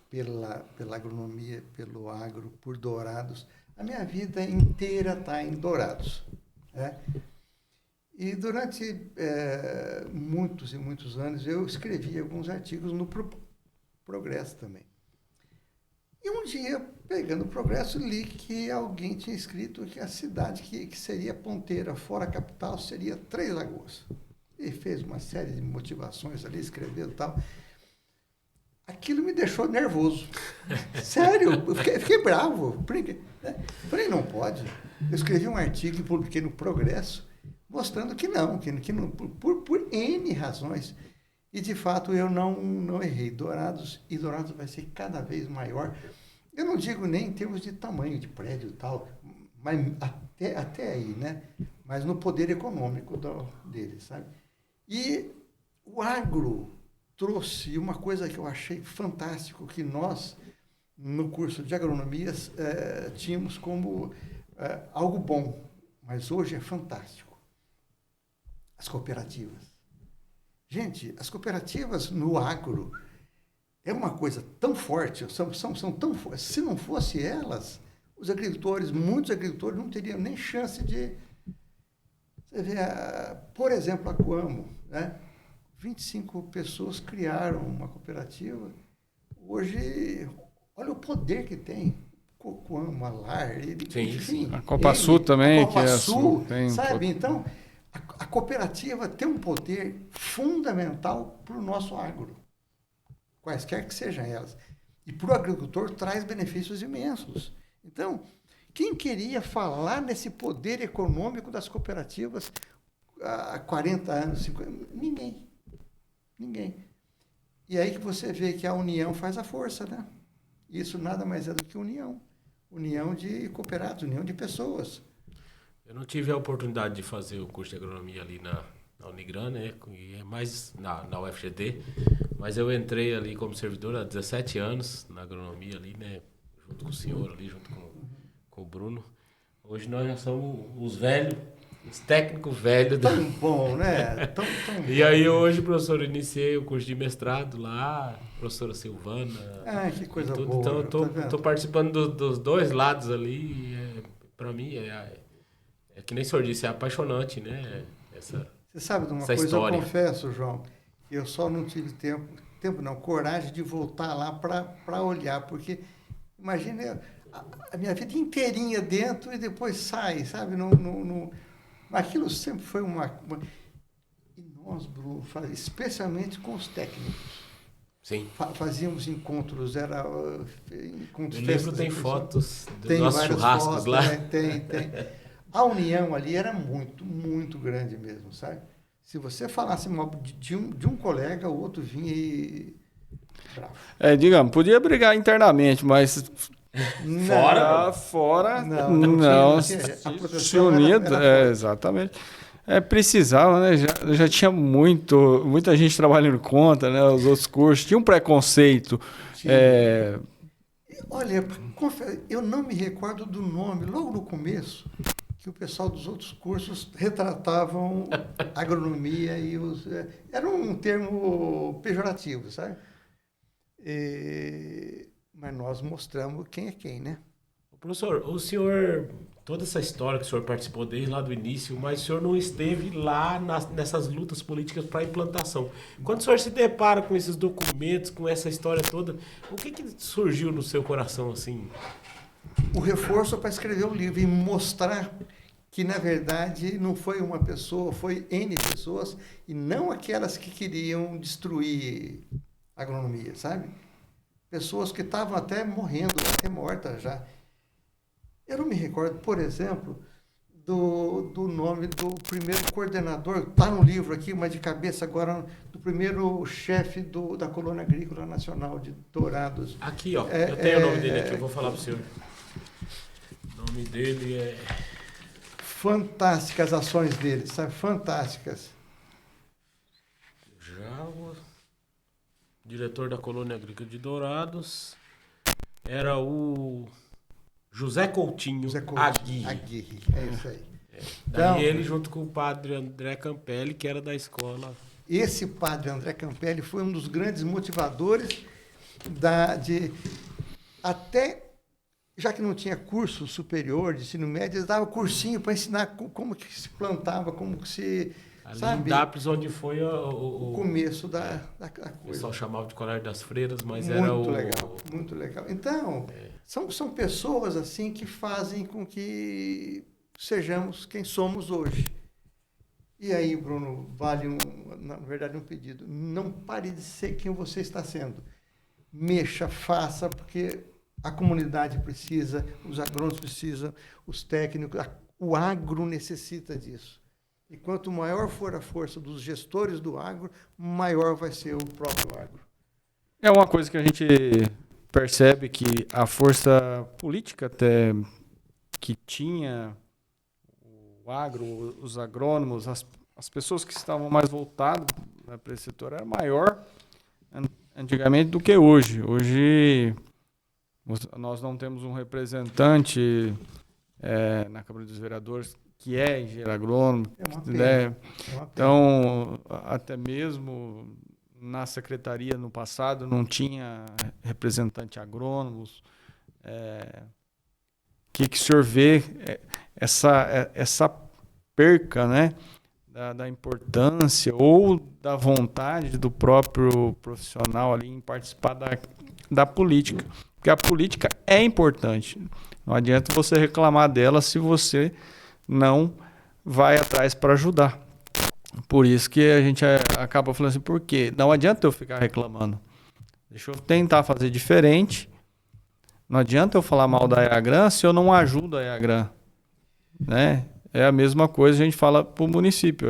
pela agronomia, pelo agro, por Dourados. A minha vida inteira está em Dourados. Né? E durante muitos e muitos anos eu escrevi alguns artigos no Progresso também. E um dia, pegando o Progresso, li que alguém tinha escrito que a cidade que seria ponteira fora a capital seria Três Lagoas. E fez uma série de motivações ali, escreveu e tal. Aquilo me deixou nervoso. Sério, eu fiquei bravo. Falei, não pode. Eu escrevi um artigo e publiquei no Progresso, mostrando que não, por N razões. E, de fato, eu não errei. Dourados vai ser cada vez maior. Eu não digo nem em termos de tamanho de prédio e tal, mas até aí, né? Mas no poder econômico dele, sabe? E o agro trouxe uma coisa que eu achei fantástico, que nós, no curso de agronomia, tínhamos como algo bom, mas hoje é fantástico. As cooperativas. Gente, as cooperativas no agro é uma coisa tão forte, são tão fortes. Se não fosse elas, muitos agricultores não teriam nem chance de... Você vê, por exemplo, a Coamo, né? 25 pessoas criaram uma cooperativa. Hoje, olha o poder que tem. Coamo, Alar, enfim.
A Copasul também.
A Copasul,
que é
sabe? Então, a cooperativa tem um poder fundamental para o nosso agro, quaisquer que sejam elas. E para o agricultor traz benefícios imensos. Então, quem queria falar nesse poder econômico das cooperativas há 40 anos, 50 anos? Ninguém. E aí que você vê que a união faz a força, né? Isso nada mais é do que união. União de cooperados, união de pessoas.
Eu não tive a oportunidade de fazer o curso de agronomia ali na Unigran, né? E é mais na UFGD, mas eu entrei ali como servidor há 17 anos na agronomia ali, né? Junto com o senhor ali, junto com o Bruno. Hoje nós já somos os velhos, os técnicos velhos.
Tão bom, né? Tão
E aí hoje, professor, iniciei o curso de mestrado lá, professora Silvana.
Que coisa boa.
Então eu tô participando dos dois lados ali e para mim é que nem o senhor disse, é apaixonante, né?
Você sabe de uma
essa
coisa,
história.
Eu confesso, João, eu só não tive coragem de voltar lá para olhar, porque imagina a minha vida inteirinha dentro e depois sai, sabe? Aquilo sempre foi uma... E nós, Bruno, especialmente com os técnicos.
Sim.
Fazíamos encontros, encontros.
No livro tem fotos dos
tem
nossos churrascos
fotos,
lá.
Né? Tem. A união ali era muito, muito grande mesmo, sabe? Se você falasse mal de um colega, o outro vinha e... Bravo.
Digamos, podia brigar internamente, mas... Fora. Não. Se unido, exatamente. Precisava, né? Já tinha muita gente trabalhando contra, né? Os outros cursos. Tinha um preconceito.
Olha, eu não me recordo do nome, logo no começo, que o pessoal dos outros cursos retratavam agronomia e era um termo pejorativo, sabe? Mas nós mostramos quem é quem, né?
Professor, o senhor, toda essa história que o senhor participou desde lá do início, mas o senhor não esteve lá nessas lutas políticas para a implantação. Quando o senhor se depara com esses documentos, com essa história toda, o que surgiu no seu coração assim?
O reforço para escrever o livro e mostrar que, na verdade, não foi uma pessoa, foi N pessoas, e não aquelas que queriam destruir a agronomia, sabe? Pessoas que estavam até morrendo, até mortas já. Eu não me recordo, por exemplo, do nome do primeiro coordenador, está no livro aqui, mas de cabeça agora, do primeiro chefe da Colônia Agrícola Nacional de Dourados.
Aqui, ó, eu tenho o nome dele aqui, eu vou falar para o senhor. O nome dele é...
fantásticas as ações dele, sabe? Fantásticas.
Já o diretor da Colônia Agrícola de Dourados era o José Coutinho,
Aguirre, é isso aí.
Daí
Então,
ele junto com o padre André Campelli, que era da escola.
esse padre André Campelli foi um dos grandes motivadores até, já que não tinha curso superior de ensino médio, eles davam cursinho para ensinar como que se plantava, como que se...
Ali
sabe?
em Dápolis, onde foi
O começo da
o
coisa.
pessoal chamava de Colégio das Freiras, mas
Muito
era o...
legal, muito legal. Então, são pessoas assim que fazem com que sejamos quem somos hoje. E aí, Bruno, na verdade, um pedido. Não pare de ser quem você está sendo. Mexa, faça, porque a comunidade precisa, os agrônomos precisam, os técnicos, o agro necessita disso. E quanto maior for a força dos gestores do agro, maior vai ser o próprio agro.
É uma coisa que a gente percebe que a força política até que tinha o agro, os agrônomos, as pessoas que estavam mais voltadas, né, para esse setor era maior antigamente do que hoje. Hoje nós não temos um representante na Câmara dos Vereadores que é engenheiro agrônomo.
É uma pena.
Né?
É uma pena.
Então, até mesmo na secretaria no passado não tinha representante agrônomos. Que o senhor vê essa perca, né, da importância ou da vontade do próprio profissional ali em participar da política? Porque a política é importante. Não adianta você reclamar dela se você não vai atrás para ajudar. Por isso que a gente acaba falando assim, por quê? Não adianta eu ficar reclamando. Deixa eu tentar fazer diferente. Não adianta eu falar mal da EAGRAN se eu não ajudo a EAGRAN. Né? É a mesma coisa a gente fala para o município.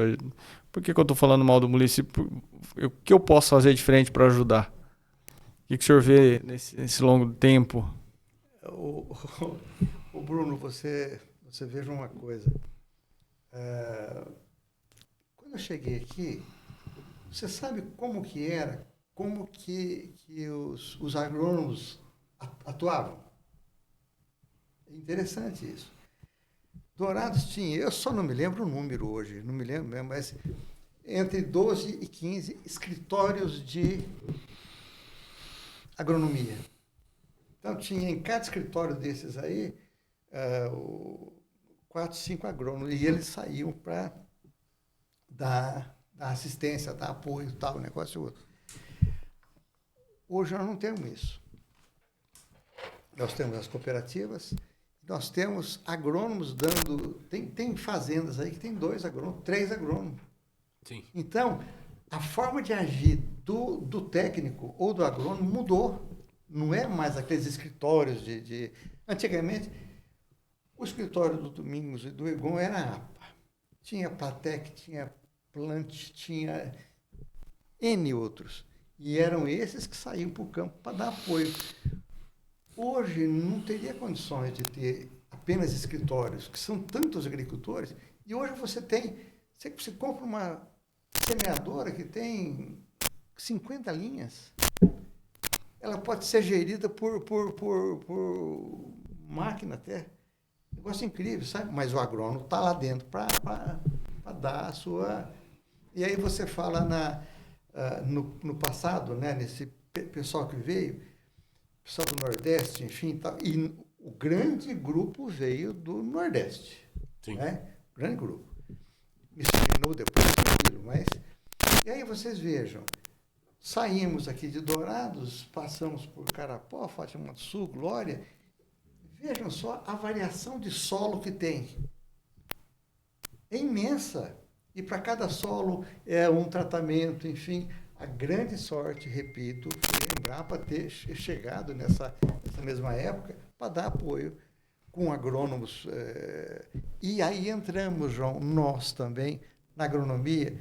Por que eu estou falando mal do município? O que eu posso fazer diferente para ajudar? O que o senhor vê nesse longo tempo?
O Bruno, você veja uma coisa. Quando eu cheguei aqui, você sabe como que era, como que os agrônomos atuavam? É interessante isso. Dourados tinha, eu só não me lembro o número hoje, não me lembro mesmo, mas entre 12 e 15 escritórios de agronomia. Então, tinha em cada escritório desses aí, 4, 5 agrônomos, e eles saíam para dar assistência, dar apoio, tal, negócio outro. Hoje nós não temos isso. Nós temos as cooperativas, nós temos agrônomos dando... Tem fazendas aí que tem 2 agrônomos, 3 agrônomos.
Sim.
Então, a forma de agir do técnico ou do agrônomo mudou. Não é mais aqueles escritórios de... Antigamente, o escritório do Domingos e do Egon era a APA. Tinha Platec, tinha Plant, tinha N outros. E eram esses que saíam para o campo para dar apoio. Hoje não teria condições de ter apenas escritórios, que são tantos agricultores, e hoje você compra uma semeadora que tem 50 linhas, ela pode ser gerida por máquina até. Negócio incrível, sabe? Mas o agrônomo está lá dentro para dar a sua... E aí você fala no passado, né, nesse pessoal que veio, pessoal do Nordeste, enfim, tal, e o grande grupo veio do Nordeste.
Sim.
Né? Grande grupo. Miscigenou depois, tranquilo, mas... E aí vocês vejam, saímos aqui de Dourados, passamos por Carapó, Fátima do Sul, Glória. Vejam só a variação de solo que tem. É imensa. E para cada solo é um tratamento, enfim. A grande sorte, repito, foi a Embrapa ter chegado nessa mesma época para dar apoio com agrônomos. E aí entramos, João, nós também, na agronomia.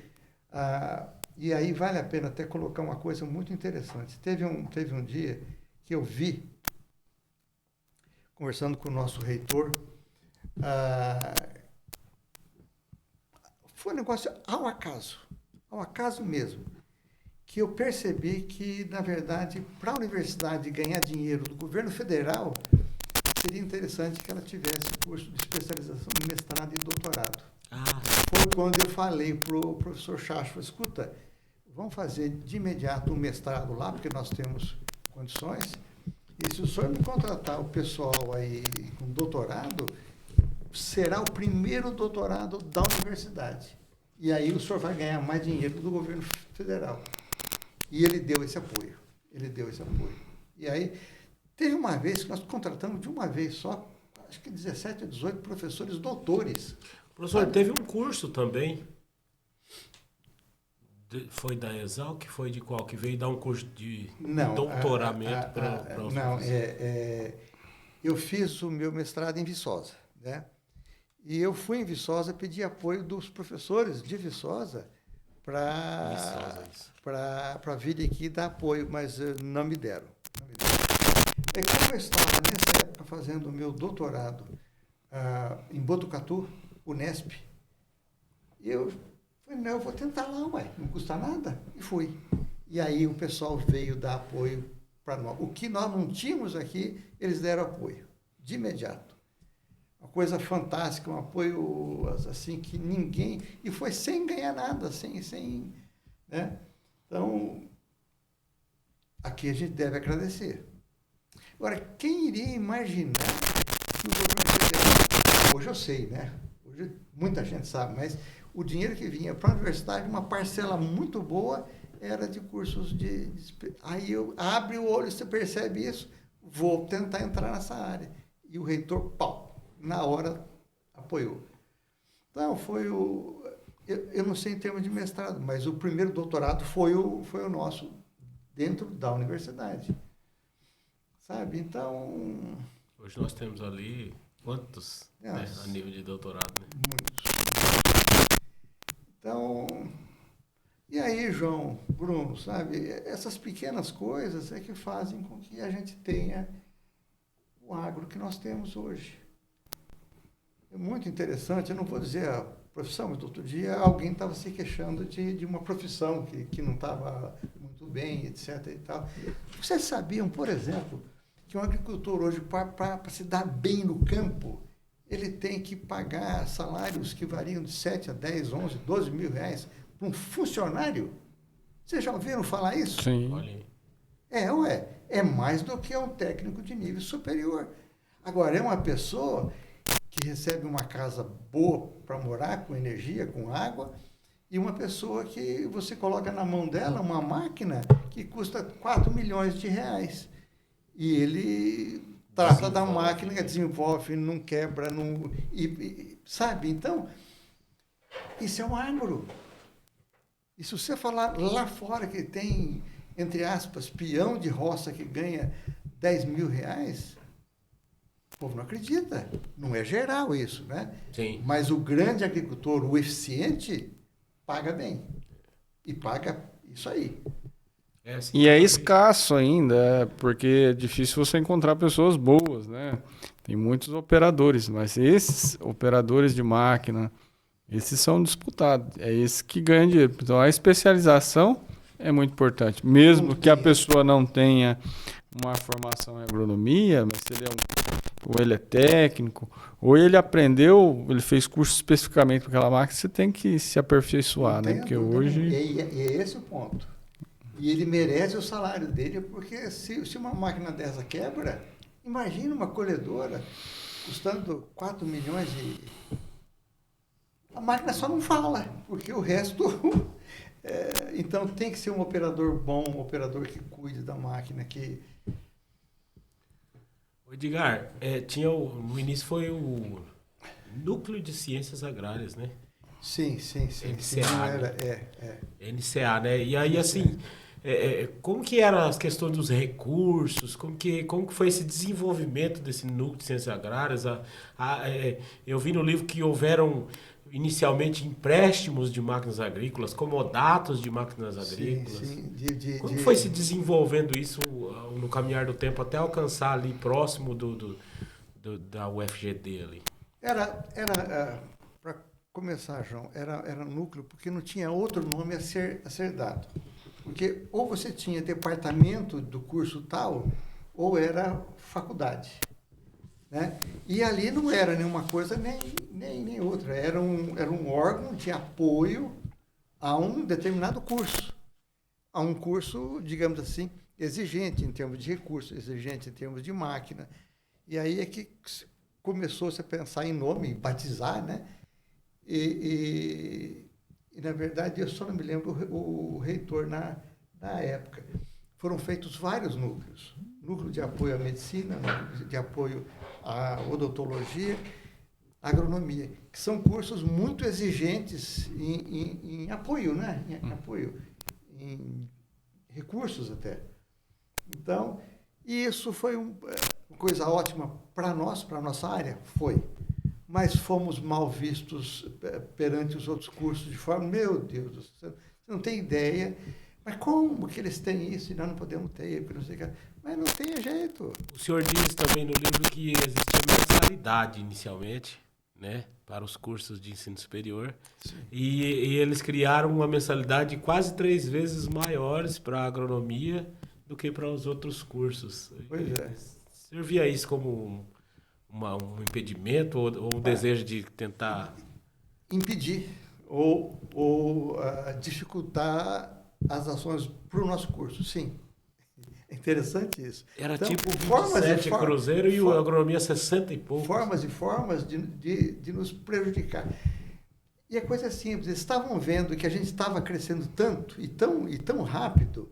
E aí vale a pena até colocar uma coisa muito interessante. Teve um dia que eu vi, conversando com o nosso reitor, Foi um negócio ao acaso mesmo, que eu percebi que, na verdade, para a universidade ganhar dinheiro do governo federal, seria interessante que ela tivesse curso de especialização de mestrado e doutorado. Foi quando eu falei para o professor Chacho, escuta, vamos fazer de imediato um mestrado lá, porque nós temos condições, e se o senhor me contratar o pessoal aí com doutorado, será o primeiro doutorado da universidade. E aí o senhor vai ganhar mais dinheiro do governo federal. E ele deu esse apoio. E aí, teve uma vez que nós contratamos de uma vez só, acho que 17 ou 18 professores doutores.
Professor, teve um curso também. Foi da Exalc? Foi de qual? Que veio dar um curso de doutoramento para os
professores? Eu fiz o meu mestrado em Viçosa, né? E eu fui em Viçosa pedir apoio dos professores de Viçosa para vir aqui dar apoio, mas não me deram. É como eu estava nessa época fazendo o meu doutorado em Botucatu, Unesp, e eu falei, não, eu vou tentar lá, não custa nada, e fui. E aí o pessoal veio dar apoio para nós. O que nós não tínhamos aqui, eles deram apoio, de imediato. Uma coisa fantástica, um apoio assim que ninguém... E foi sem ganhar nada, sem né? Então, aqui a gente deve agradecer. Agora, quem iria imaginar que o governo federal... Hoje eu sei, né? Hoje muita gente sabe, mas o dinheiro que vinha para a universidade, uma parcela muito boa, era de cursos de... Aí eu abre o olho, você percebe isso, vou tentar entrar nessa área. E o reitor, na hora, apoiou. Então, foi o... Eu não sei em termos de mestrado, mas o primeiro doutorado foi o nosso, dentro da universidade. Sabe? Então...
Hoje nós temos ali quantos a nível de doutorado, né?
Muitos. Então... E aí, João, Bruno, sabe? Essas pequenas coisas é que fazem com que a gente tenha o agro que nós temos hoje. É muito interessante, eu não vou dizer a profissão, mas outro dia alguém estava se queixando de uma profissão que não estava muito bem, etc. e tal. Vocês sabiam, por exemplo, que um agricultor hoje, para se dar bem no campo, ele tem que pagar salários que variam de 7 a 10, 11, 12 mil reais para um funcionário? Vocês já ouviram falar isso?
Sim.
É mais do que um técnico de nível superior. Agora, é uma pessoa que recebe uma casa boa para morar, com energia, com água, e uma pessoa que você coloca na mão dela uma máquina que custa 4 milhões de reais. E ele trata da máquina, desenvolve, não quebra, não, sabe? Então, isso é um agro. E se você falar lá fora que tem, entre aspas, peão de roça que ganha 10 mil reais... O povo não acredita. Não é geral isso, né?
Sim.
Mas o grande agricultor, o eficiente, paga bem. E paga isso aí.
E é escasso ainda, porque é difícil você encontrar pessoas boas, né? Tem muitos operadores, mas esses operadores de máquina, esses são disputados. É esse que ganha dinheiro. Então, a especialização é muito importante. Mesmo que a pessoa não tenha uma formação em agronomia, mas se ele ou ele é técnico, ou ele aprendeu, ele fez curso especificamente para aquela máquina, você tem que se aperfeiçoar, né? Porque hoje...
E é esse o ponto. E ele merece o salário dele, porque se uma máquina dessa quebra, imagina uma colhedora custando 4 milhões de... A máquina só não fala, porque o resto... Então tem que ser um operador bom, um operador que cuide da máquina, que...
Edgar, no início foi o Núcleo de Ciências Agrárias, né?
Sim.
NCA,
né?
NCA, né? E aí, assim, como que eram as questões dos recursos? Como que foi esse desenvolvimento desse Núcleo de Ciências Agrárias? Eu vi no livro que houveram inicialmente empréstimos de máquinas agrícolas, comodatos de máquinas agrícolas.
Sim.
Como foi se desenvolvendo isso no caminhar do tempo até alcançar ali próximo da UFGD ali?
Era para começar, João, era núcleo porque não tinha outro nome a ser dado. Porque ou você tinha departamento do curso tal, ou era faculdade. Né? E ali não era nenhuma coisa nem outra. Era um órgão de apoio a um determinado curso. A um curso, digamos assim, exigente em termos de recursos, exigente em termos de máquina. E aí é que começou-se a pensar em nome, batizar, né? E, na verdade, eu só não me lembro o reitor na época. Foram feitos vários núcleos. Núcleo de apoio à medicina, núcleo de apoio à odontologia, agronomia, que são cursos muito exigentes em apoio, né? Em apoio, em recursos até. Então, isso foi uma coisa ótima para nós, para a nossa área, foi. Mas fomos mal vistos perante os outros cursos de forma, meu Deus do céu, você não tem ideia, mas como que eles têm isso e nós não podemos ter, porque não sei o que. Mas não tem jeito.
O senhor diz também no livro que existia mensalidade inicialmente, né, para os cursos de ensino superior. E eles criaram uma mensalidade quase 3 vezes maiores para a agronomia do que para os outros cursos.
Pois é.
O senhor via isso como um impedimento ou um desejo de tentar
impedir ou dificultar as ações para o nosso curso, sim. É interessante isso.
Era
então,
tipo 27 cruzeiro e a agronomia 60 e pouco.
Formas e formas de nos prejudicar. E a coisa é simples, eles estavam vendo que a gente estava crescendo tanto e tão rápido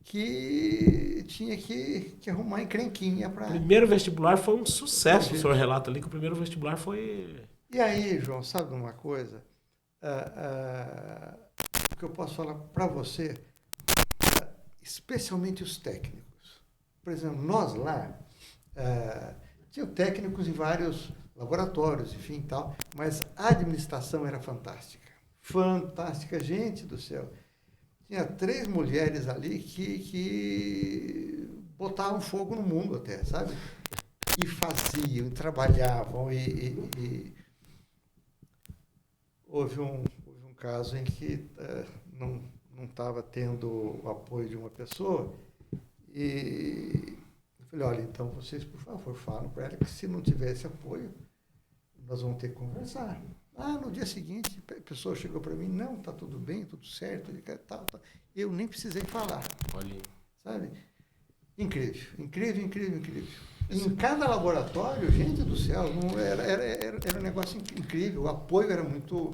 que tinha que arrumar encrenquinha para...
O primeiro vestibular foi um sucesso, o senhor relata ali que o primeiro vestibular foi...
E aí, João, sabe uma coisa? O que eu posso falar para você, especialmente os técnicos. Por exemplo, nós lá, tinha técnicos em vários laboratórios, enfim, tal, mas a administração era fantástica. Fantástica, gente do céu. Tinha 3 mulheres ali que botavam fogo no mundo até, sabe? E faziam, e trabalhavam, e houve um caso em que não estava tendo o apoio de uma pessoa e eu falei, olha, então vocês, por favor, falam para ela que se não tiver esse apoio, nós vamos ter que conversar. No dia seguinte, a pessoa chegou para mim, não, está tudo bem, tudo certo, tal. Eu nem precisei falar.
Olha.
Sabe? Incrível, incrível, incrível, incrível. Em cada laboratório, gente do céu, era um negócio incrível, o apoio era muito,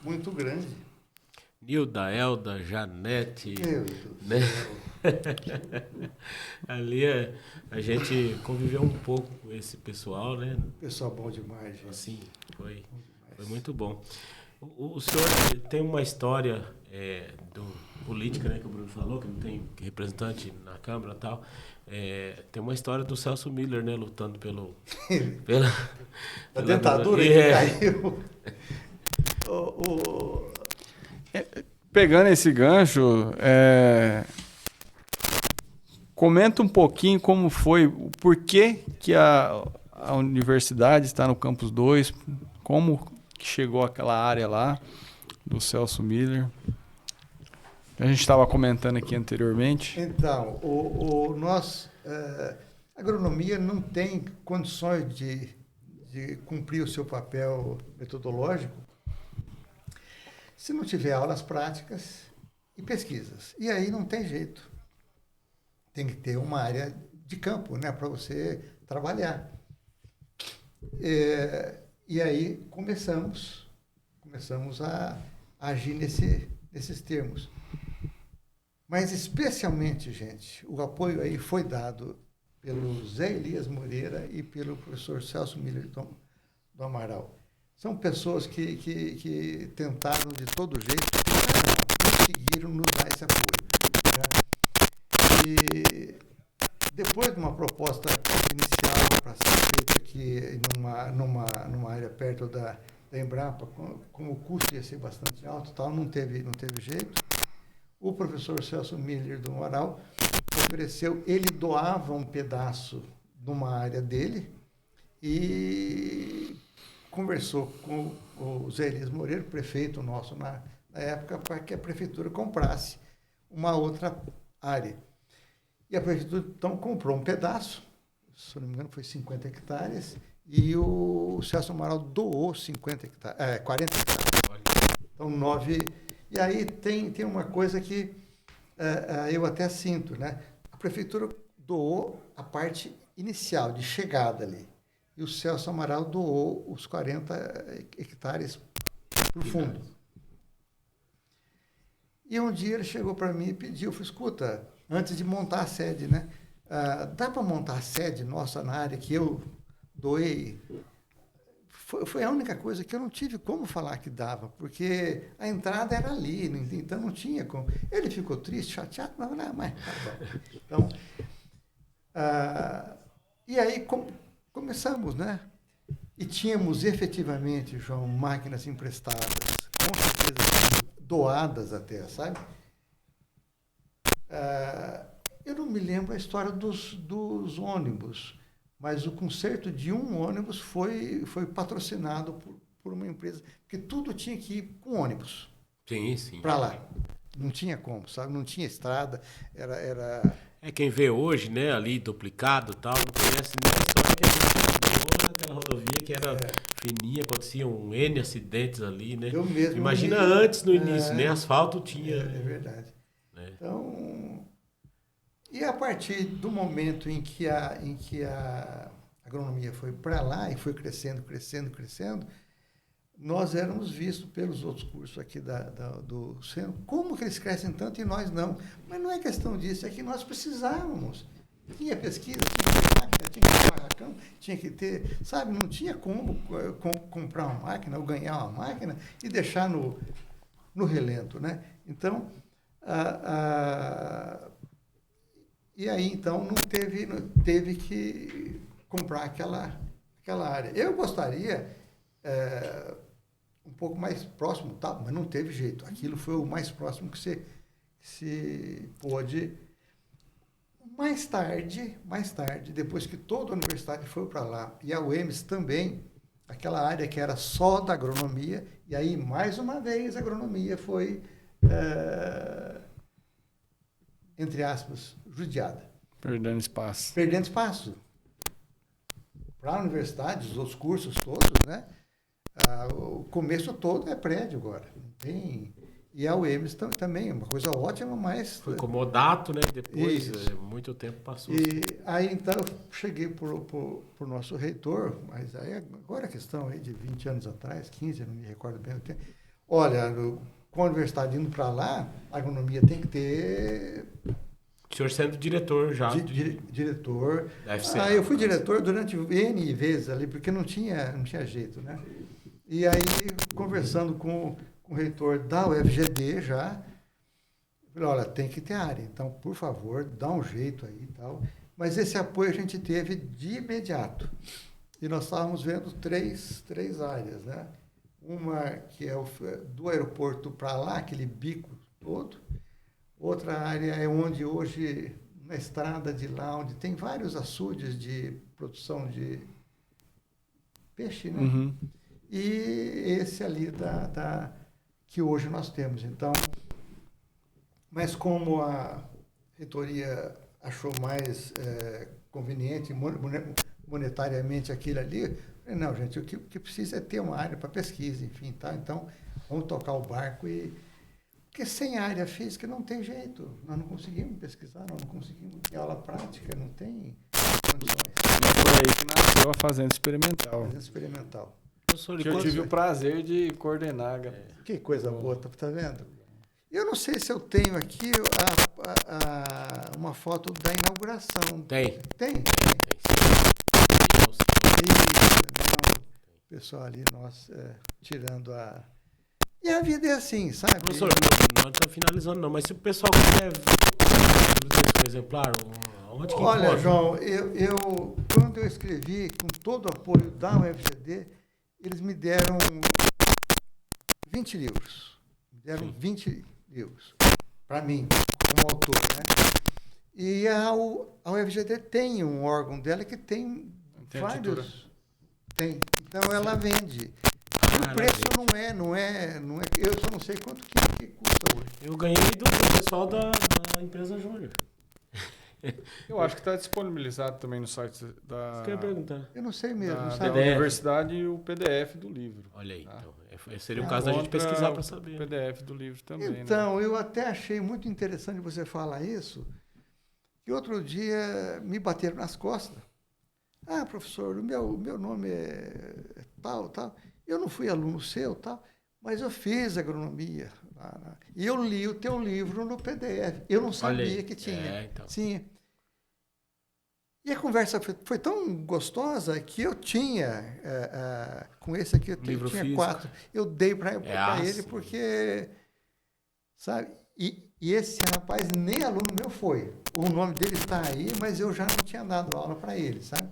muito grande.
Nilda, Elda, Janete, né? Ali a gente conviveu um pouco com esse pessoal, né?
Pessoal bom demais, gente.
Assim, foi muito bom. O senhor tem uma história do política, né, que o Bruno falou, que não tem representante na Câmara e tal. Tem uma história do Celso Miller, né, lutando pela
dentadura que caiu.
Pegando esse gancho, comenta um pouquinho como foi, o porquê que a universidade está no Campus 2, como que chegou aquela área lá do Celso Miller. A gente estava comentando aqui anteriormente.
Então, a agronomia não tem condições de cumprir o seu papel metodológico se não tiver aulas práticas e pesquisas. E aí não tem jeito. Tem que ter uma área de campo, né, para você trabalhar. E aí começamos a agir nesses termos. Mas especialmente, gente, o apoio aí foi dado pelo Zé Elias Moreira e pelo professor Celso Miller do Amaral. São pessoas que tentaram de todo jeito, conseguiram nos dar esse apoio. Né? E depois de uma proposta inicial para ser feita aqui numa área perto da Embrapa, como o custo ia ser bastante alto, tal, não teve jeito. O professor Celso Miller do Amaral ofereceu, ele doava um pedaço de uma área dele e conversou com o Zé Elias Moreira, prefeito nosso na época, para que a prefeitura comprasse uma outra área. E a prefeitura, então, comprou um pedaço, se não me engano, foi 50 hectares, e o Celso Amaral doou 40 hectares. Então, 9... E aí tem uma coisa que eu até sinto, né? A prefeitura doou a parte inicial, de chegada ali. E o Celso Amaral doou os 40 hectares para o fundo. E um dia ele chegou para mim e pediu, falei, escuta, antes de montar a sede, né? Dá para montar a sede nossa na área que eu doei? Foi a única coisa que eu não tive como falar que dava, porque a entrada era ali, então não tinha como. Ele ficou triste, chateado, mas tá bom. Então, e aí começamos, né? E tínhamos efetivamente, João, máquinas emprestadas, com certeza doadas até, sabe? Eu não me lembro a história dos ônibus, mas o conserto de um ônibus foi patrocinado por uma empresa, porque tudo tinha que ir com ônibus.
Sim.
Para lá. Não tinha como, sabe? Não tinha estrada, era...
Quem vê hoje, né, ali duplicado e tal, não conhece nem a história que a gente naquela rodovia que era fininha, aconteciam N acidentes ali, né?
Eu mesmo.
Imagina antes, no início, nem asfalto tinha.
É verdade.
Né?
Então... E a partir do momento em que a agronomia foi para lá e foi crescendo, nós éramos vistos pelos outros cursos aqui do centro, como que eles crescem tanto e nós não. Mas não é questão disso, é que nós precisávamos. Tinha pesquisa, tinha que ter máquina, tinha que ter barracão, tinha que ter... Sabe, não tinha como comprar uma máquina ou ganhar uma máquina e deixar no relento, né? Então, e aí, então, não teve que comprar aquela área. Eu gostaria um pouco mais próximo, tá? Mas não teve jeito. Aquilo foi o mais próximo que se pôde. Mais tarde, depois que toda a universidade foi para lá, e a UEMS também, aquela área que era só da agronomia, e aí, mais uma vez, a agronomia foi... entre aspas, judiada.
Perdendo espaço.
Para a universidade, os outros cursos todos, né? O começo todo é prédio agora. Não tem... E a UEMS também é uma coisa ótima, mas...
Foi comodato, né? Depois, muito tempo passou.
E aí, então, eu cheguei para o nosso reitor, mas aí agora a questão aí de 20 anos atrás, 15, eu não me recordo bem o tempo. Olha, com a universidade indo para lá, a agronomia tem que ter...
O senhor sendo diretor já.
Diretor.
FCA,
eu fui diretor durante N vezes ali, porque não tinha jeito, né? E aí, conversando com o reitor da UFGD já, falei, olha, tem que ter área, então, por favor, dá um jeito aí e tal. Mas esse apoio a gente teve de imediato. E nós estávamos vendo três áreas, né? Uma que é do aeroporto para lá, aquele bico todo. Outra área é onde hoje, na estrada de lá, onde tem vários açudes de produção de peixe, né?
Uhum.
E esse ali que hoje nós temos. Então, mas como a reitoria achou mais conveniente monetariamente aquilo ali, não, gente, o que precisa é ter uma área para pesquisa, enfim, tá? Então, vamos tocar o barco porque sem área física não tem jeito. Nós não conseguimos pesquisar, nós não conseguimos ter aula prática, não tem condições.
Foi aí que nasceu a Fazenda Experimental.
Fazenda experimental.
Que eu tive o prazer de coordenar.
Que coisa boa, tá vendo? Eu não sei se eu tenho aqui uma foto da inauguração.
Tem.
O pessoal ali, nós tirando a... E a vida é assim, sabe?
Professor, não está finalizando não, mas se o pessoal quiser um exemplar, onde que
Olha,
encontra?
João, quando eu escrevi, com todo o apoio da UFGD, eles me deram 20 livros. Me deram 20 livros para mim, como autor, né? E a UFGD tem um órgão dela que tem vários... Tem. Então ela vende. O preço não é. Eu só não sei quanto que custa hoje.
Eu ganhei do pessoal da empresa Júnior.
Eu acho que está disponibilizado também no site da...
Isso que eu ia perguntar.
Eu não sei mesmo,
da
sabe?
universidade e o PDF do livro.
Olha aí,
Tá?
então. Seria o caso da gente pesquisar para
O
saber.
PDF do livro também, né?
Então, eu até achei muito interessante você falar isso, que outro dia me bateram nas costas. Ah, professor, o meu nome é tal. Eu não fui aluno seu, tal, mas eu fiz agronomia. E eu li o teu livro no PDF. Eu não sabia que tinha.
Então.
Tinha. E a conversa foi tão gostosa que eu tinha, com esse aqui, eu
Livro
tinha
físico.
4. Eu dei para ele
sim.
porque, sabe, e esse rapaz nem aluno meu foi. O nome dele está aí, mas eu já não tinha dado aula para ele, sabe?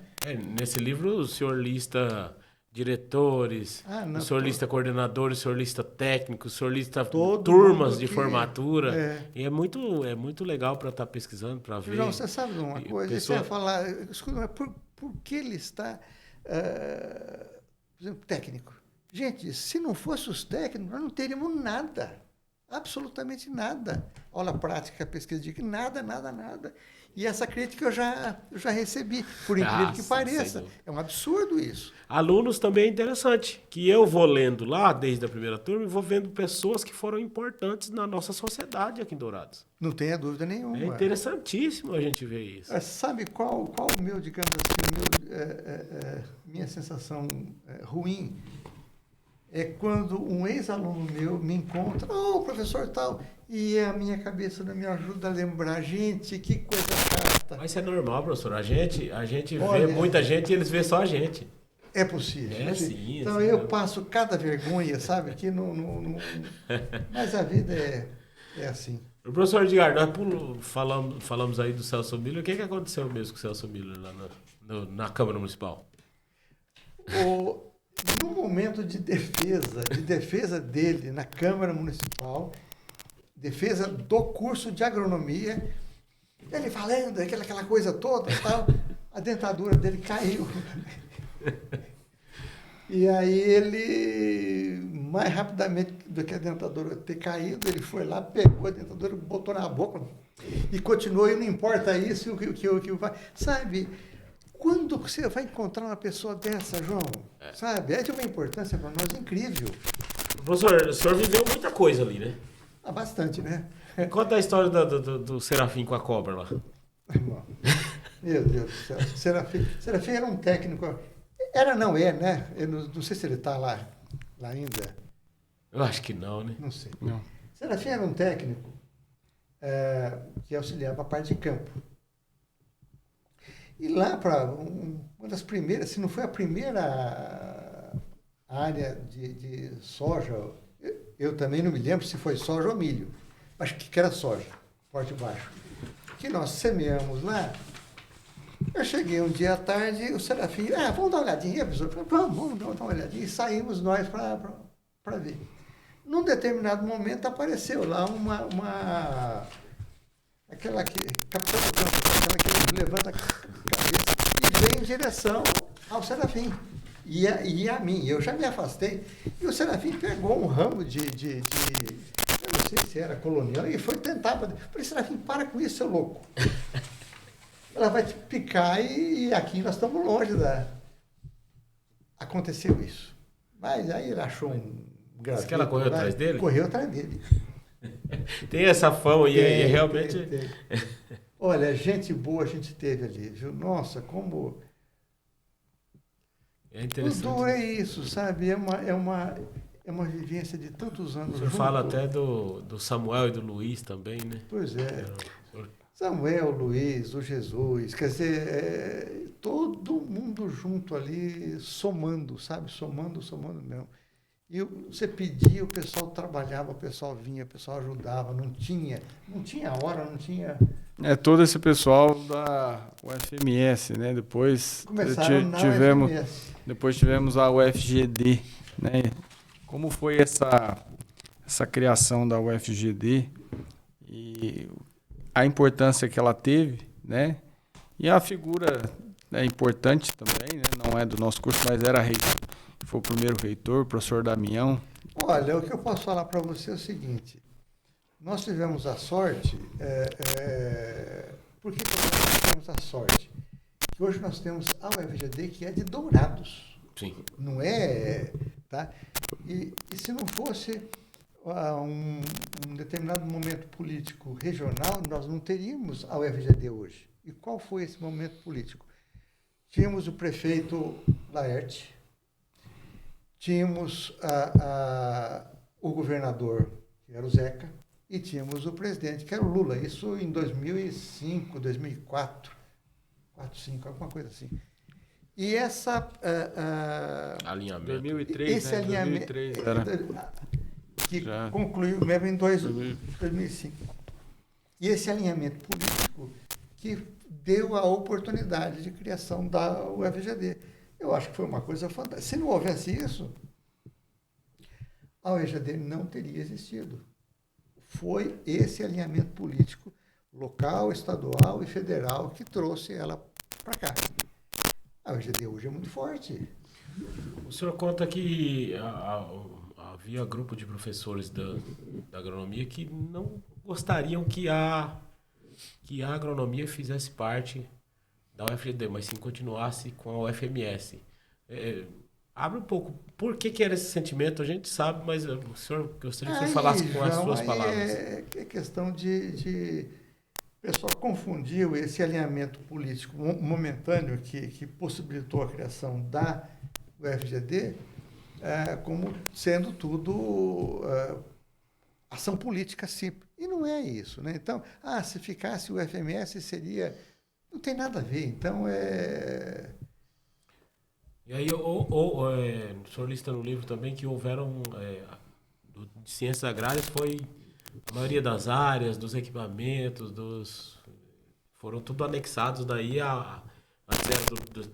Nesse livro o senhor lista diretores, o senhor lista coordenadores, o senhor lista técnicos, o senhor lista turmas de formatura. E é muito legal para estar pesquisando, para ver.
João, você sabe de uma coisa? Você ia falar, escuta, mas por que ele está, por exemplo, técnico? Gente, se não fosse os técnicos, nós não teríamos nada. Absolutamente nada. Aula prática, pesquisa de nada. E essa crítica eu já recebi, por incrível que pareça. É um absurdo isso.
Alunos também é interessante, que eu vou lendo lá, desde a primeira turma, e vou vendo pessoas que foram importantes na nossa sociedade aqui em Dourados.
Não tenha dúvida nenhuma.
É interessantíssimo a gente ver isso.
Sabe qual o meu, digamos assim, minha sensação ruim? É quando um ex-aluno meu me encontra, professor tal, e a minha cabeça não me ajuda a lembrar. Gente, que coisa chata.
Mas isso é normal, professor. A gente vê muita gente e eles vêem só a gente.
É possível.
Sim.
Então eu passo cada vergonha, sabe? Que não... Mas a vida é assim.
O professor Edgar, nós falamos aí do Celso Miller. O que aconteceu mesmo com o Celso Miller lá na Câmara Municipal?
No momento de defesa dele na Câmara Municipal, defesa do curso de agronomia, ele falando aquela coisa toda, tal, a dentadura dele caiu. E aí ele, mais rapidamente do que a dentadura ter caído, ele foi lá, pegou a dentadura, botou na boca e continuou, e não importa isso, o que vai. Sabe, quando você vai encontrar uma pessoa dessa, João, sabe, é de uma importância para nós incrível.
Professor, o senhor viveu muita coisa ali, né?
Bastante, né?
Conta a história do Serafim com a cobra lá.
Meu Deus do céu. Serafim era um técnico. É, né? Eu não sei se ele está lá ainda.
Eu acho que não, né?
Não sei.
Não.
Serafim era um técnico que auxiliava a parte de campo. E lá para uma das primeiras, se não foi a primeira área de soja, eu também não me lembro se foi soja ou milho, acho que era soja, forte e baixo, que nós semeamos lá. Eu cheguei um dia à tarde, o Serafim, vamos dar uma olhadinha, professor? Vamos dar uma olhadinha, e saímos nós para ver. Num determinado momento apareceu lá aquela que, capitão do campo, aquela que levanta a cabeça e vem em direção ao Serafim. E a mim, eu já me afastei, e o Serafim pegou um ramo de eu não sei se era colonial, e foi tentar. Eu falei, Serafim, para com isso, seu louco. Ela vai te picar e aqui nós estamos longe da... Aconteceu isso. Mas aí ele achou um
graveto. Que ela correu atrás dele?
Correu atrás dele.
Tem essa fama e realmente...
Tem. Olha, gente boa a gente teve ali, viu? Nossa, como...
É interessante.
O duro é isso, sabe? É uma vivência de tantos anos.
Você fala até do Samuel e do Luiz também, né?
Pois é. Samuel, Luiz, o Jesus, quer dizer, todo mundo junto ali, somando, sabe? Somando mesmo. E você pedia, o pessoal trabalhava, o pessoal vinha, o pessoal ajudava, não tinha hora, não tinha...
Todo esse pessoal da UFMS, né? Depois tivemos a UFGD, né? Como foi essa criação da UFGD e a importância que ela teve, né? E a figura é importante também, né? Não é do nosso curso, mas era reitor, foi o primeiro reitor, o professor Damião.
Olha, o que eu posso falar para você é o seguinte, nós tivemos a sorte, por que nós tivemos a sorte? Que hoje nós temos a UFGD que é de Dourados.
Sim.
Não é, tá? E se não fosse um determinado momento político regional, nós não teríamos a UFGD hoje. E qual foi esse momento político? Tínhamos o prefeito Laerte, tínhamos o governador, que era o Zeca, e tínhamos o presidente, que era o Lula. Isso em 2005, 2004, 2005, alguma coisa assim. E essa...
alinhamento.
2003,
esse
né?
alinhamento
2003 era.
que
Já.
concluiu mesmo em 2005. E esse alinhamento político que deu a oportunidade de criação da UFGD. Eu acho que foi uma coisa fantástica. Se não houvesse isso, a UFGD não teria existido. Foi esse alinhamento político local, estadual e federal que trouxe ela para cá. A UFGD hoje é muito forte.
O senhor conta que havia grupo de professores da agronomia que não gostariam que a agronomia fizesse parte da UFGD, mas sim continuasse com a UFMS. Abre um pouco. Por que era esse sentimento? A gente sabe, mas o senhor gostaria que o senhor falasse com as suas palavras.
É questão de... O pessoal confundiu esse alinhamento político momentâneo que possibilitou a criação da UFGD como sendo tudo ação política simples. E não é isso, né? Então, se ficasse o FMS seria... Não tem nada a ver. Então,
E aí, o senhor lista no livro também que houveram, de ciências agrárias, foi a maioria das áreas, dos equipamentos, foram tudo anexados daí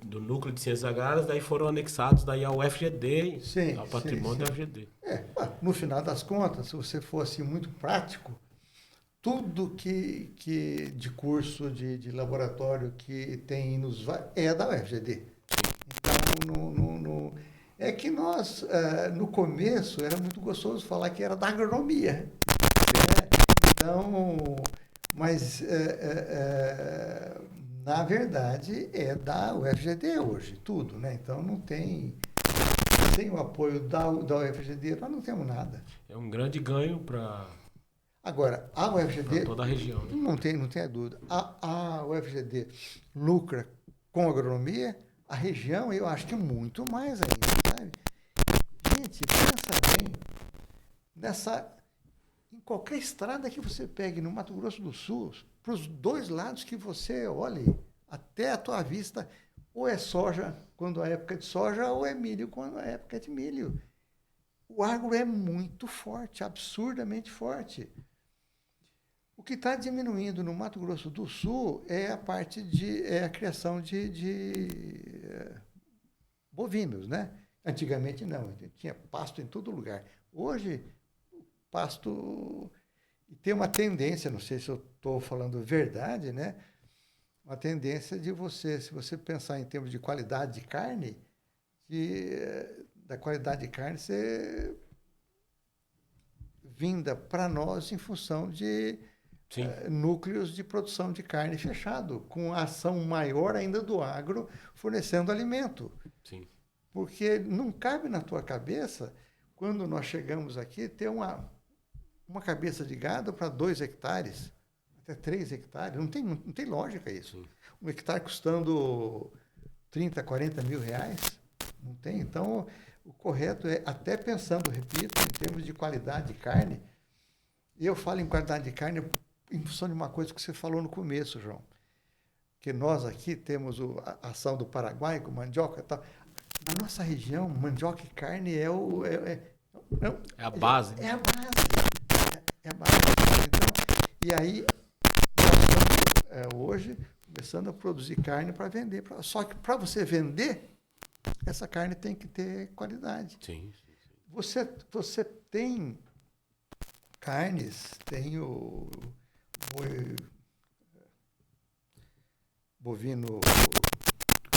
do núcleo de ciências agrárias, daí foram anexados daí ao UFGD, ao patrimônio da UFGD.
No final das contas, se você fosse muito prático, tudo que de curso, de laboratório que tem é da UFGD. Então, é que nós, no começo, era muito gostoso falar que era da agronomia. Né? Então, mas, na verdade, é da UFGD hoje, tudo. Né? Então, não tem... Sem o apoio da UFGD, nós não temos nada.
É um grande ganho para...
Agora, a UFGD...
toda a região. Né?
Não tem dúvida. A UFGD lucra com agronomia, a região, eu acho que muito mais ainda, sabe? Gente, pensa bem, em qualquer estrada que você pegue no Mato Grosso do Sul, para os dois lados que você olhe, até a tua vista, ou é soja quando é época de soja, ou é milho quando é época de milho. O agro é muito forte, absurdamente forte. O que está diminuindo no Mato Grosso do Sul é a parte a criação de bovinos, né? Antigamente não, tinha pasto em todo lugar. Hoje, pasto tem uma tendência, não sei se eu estou falando verdade, né? Uma tendência de se você pensar em termos de qualidade de carne, da qualidade de carne ser vinda para nós em função de núcleos de produção de carne fechado, com a ação maior ainda do agro fornecendo alimento.
Sim.
Porque não cabe na tua cabeça, quando nós chegamos aqui, ter uma cabeça de gado para 2 hectares, até 3 hectares. Não tem lógica isso. Sim. Um hectare custando 30, 40 mil reais. Não tem. Então, o correto é, até pensando, repito, em termos de qualidade de carne, e eu falo em qualidade de carne em função de uma coisa que você falou no começo, João, que nós aqui temos a ação do Paraguai com mandioca e tal. Na nossa região, mandioca e carne é
a base.
É a base. É a base. Então, e aí, nós estamos hoje começando a produzir carne para vender. Só que para você vender, essa carne tem que ter qualidade.
Sim.
Você tem carnes, tem o bovino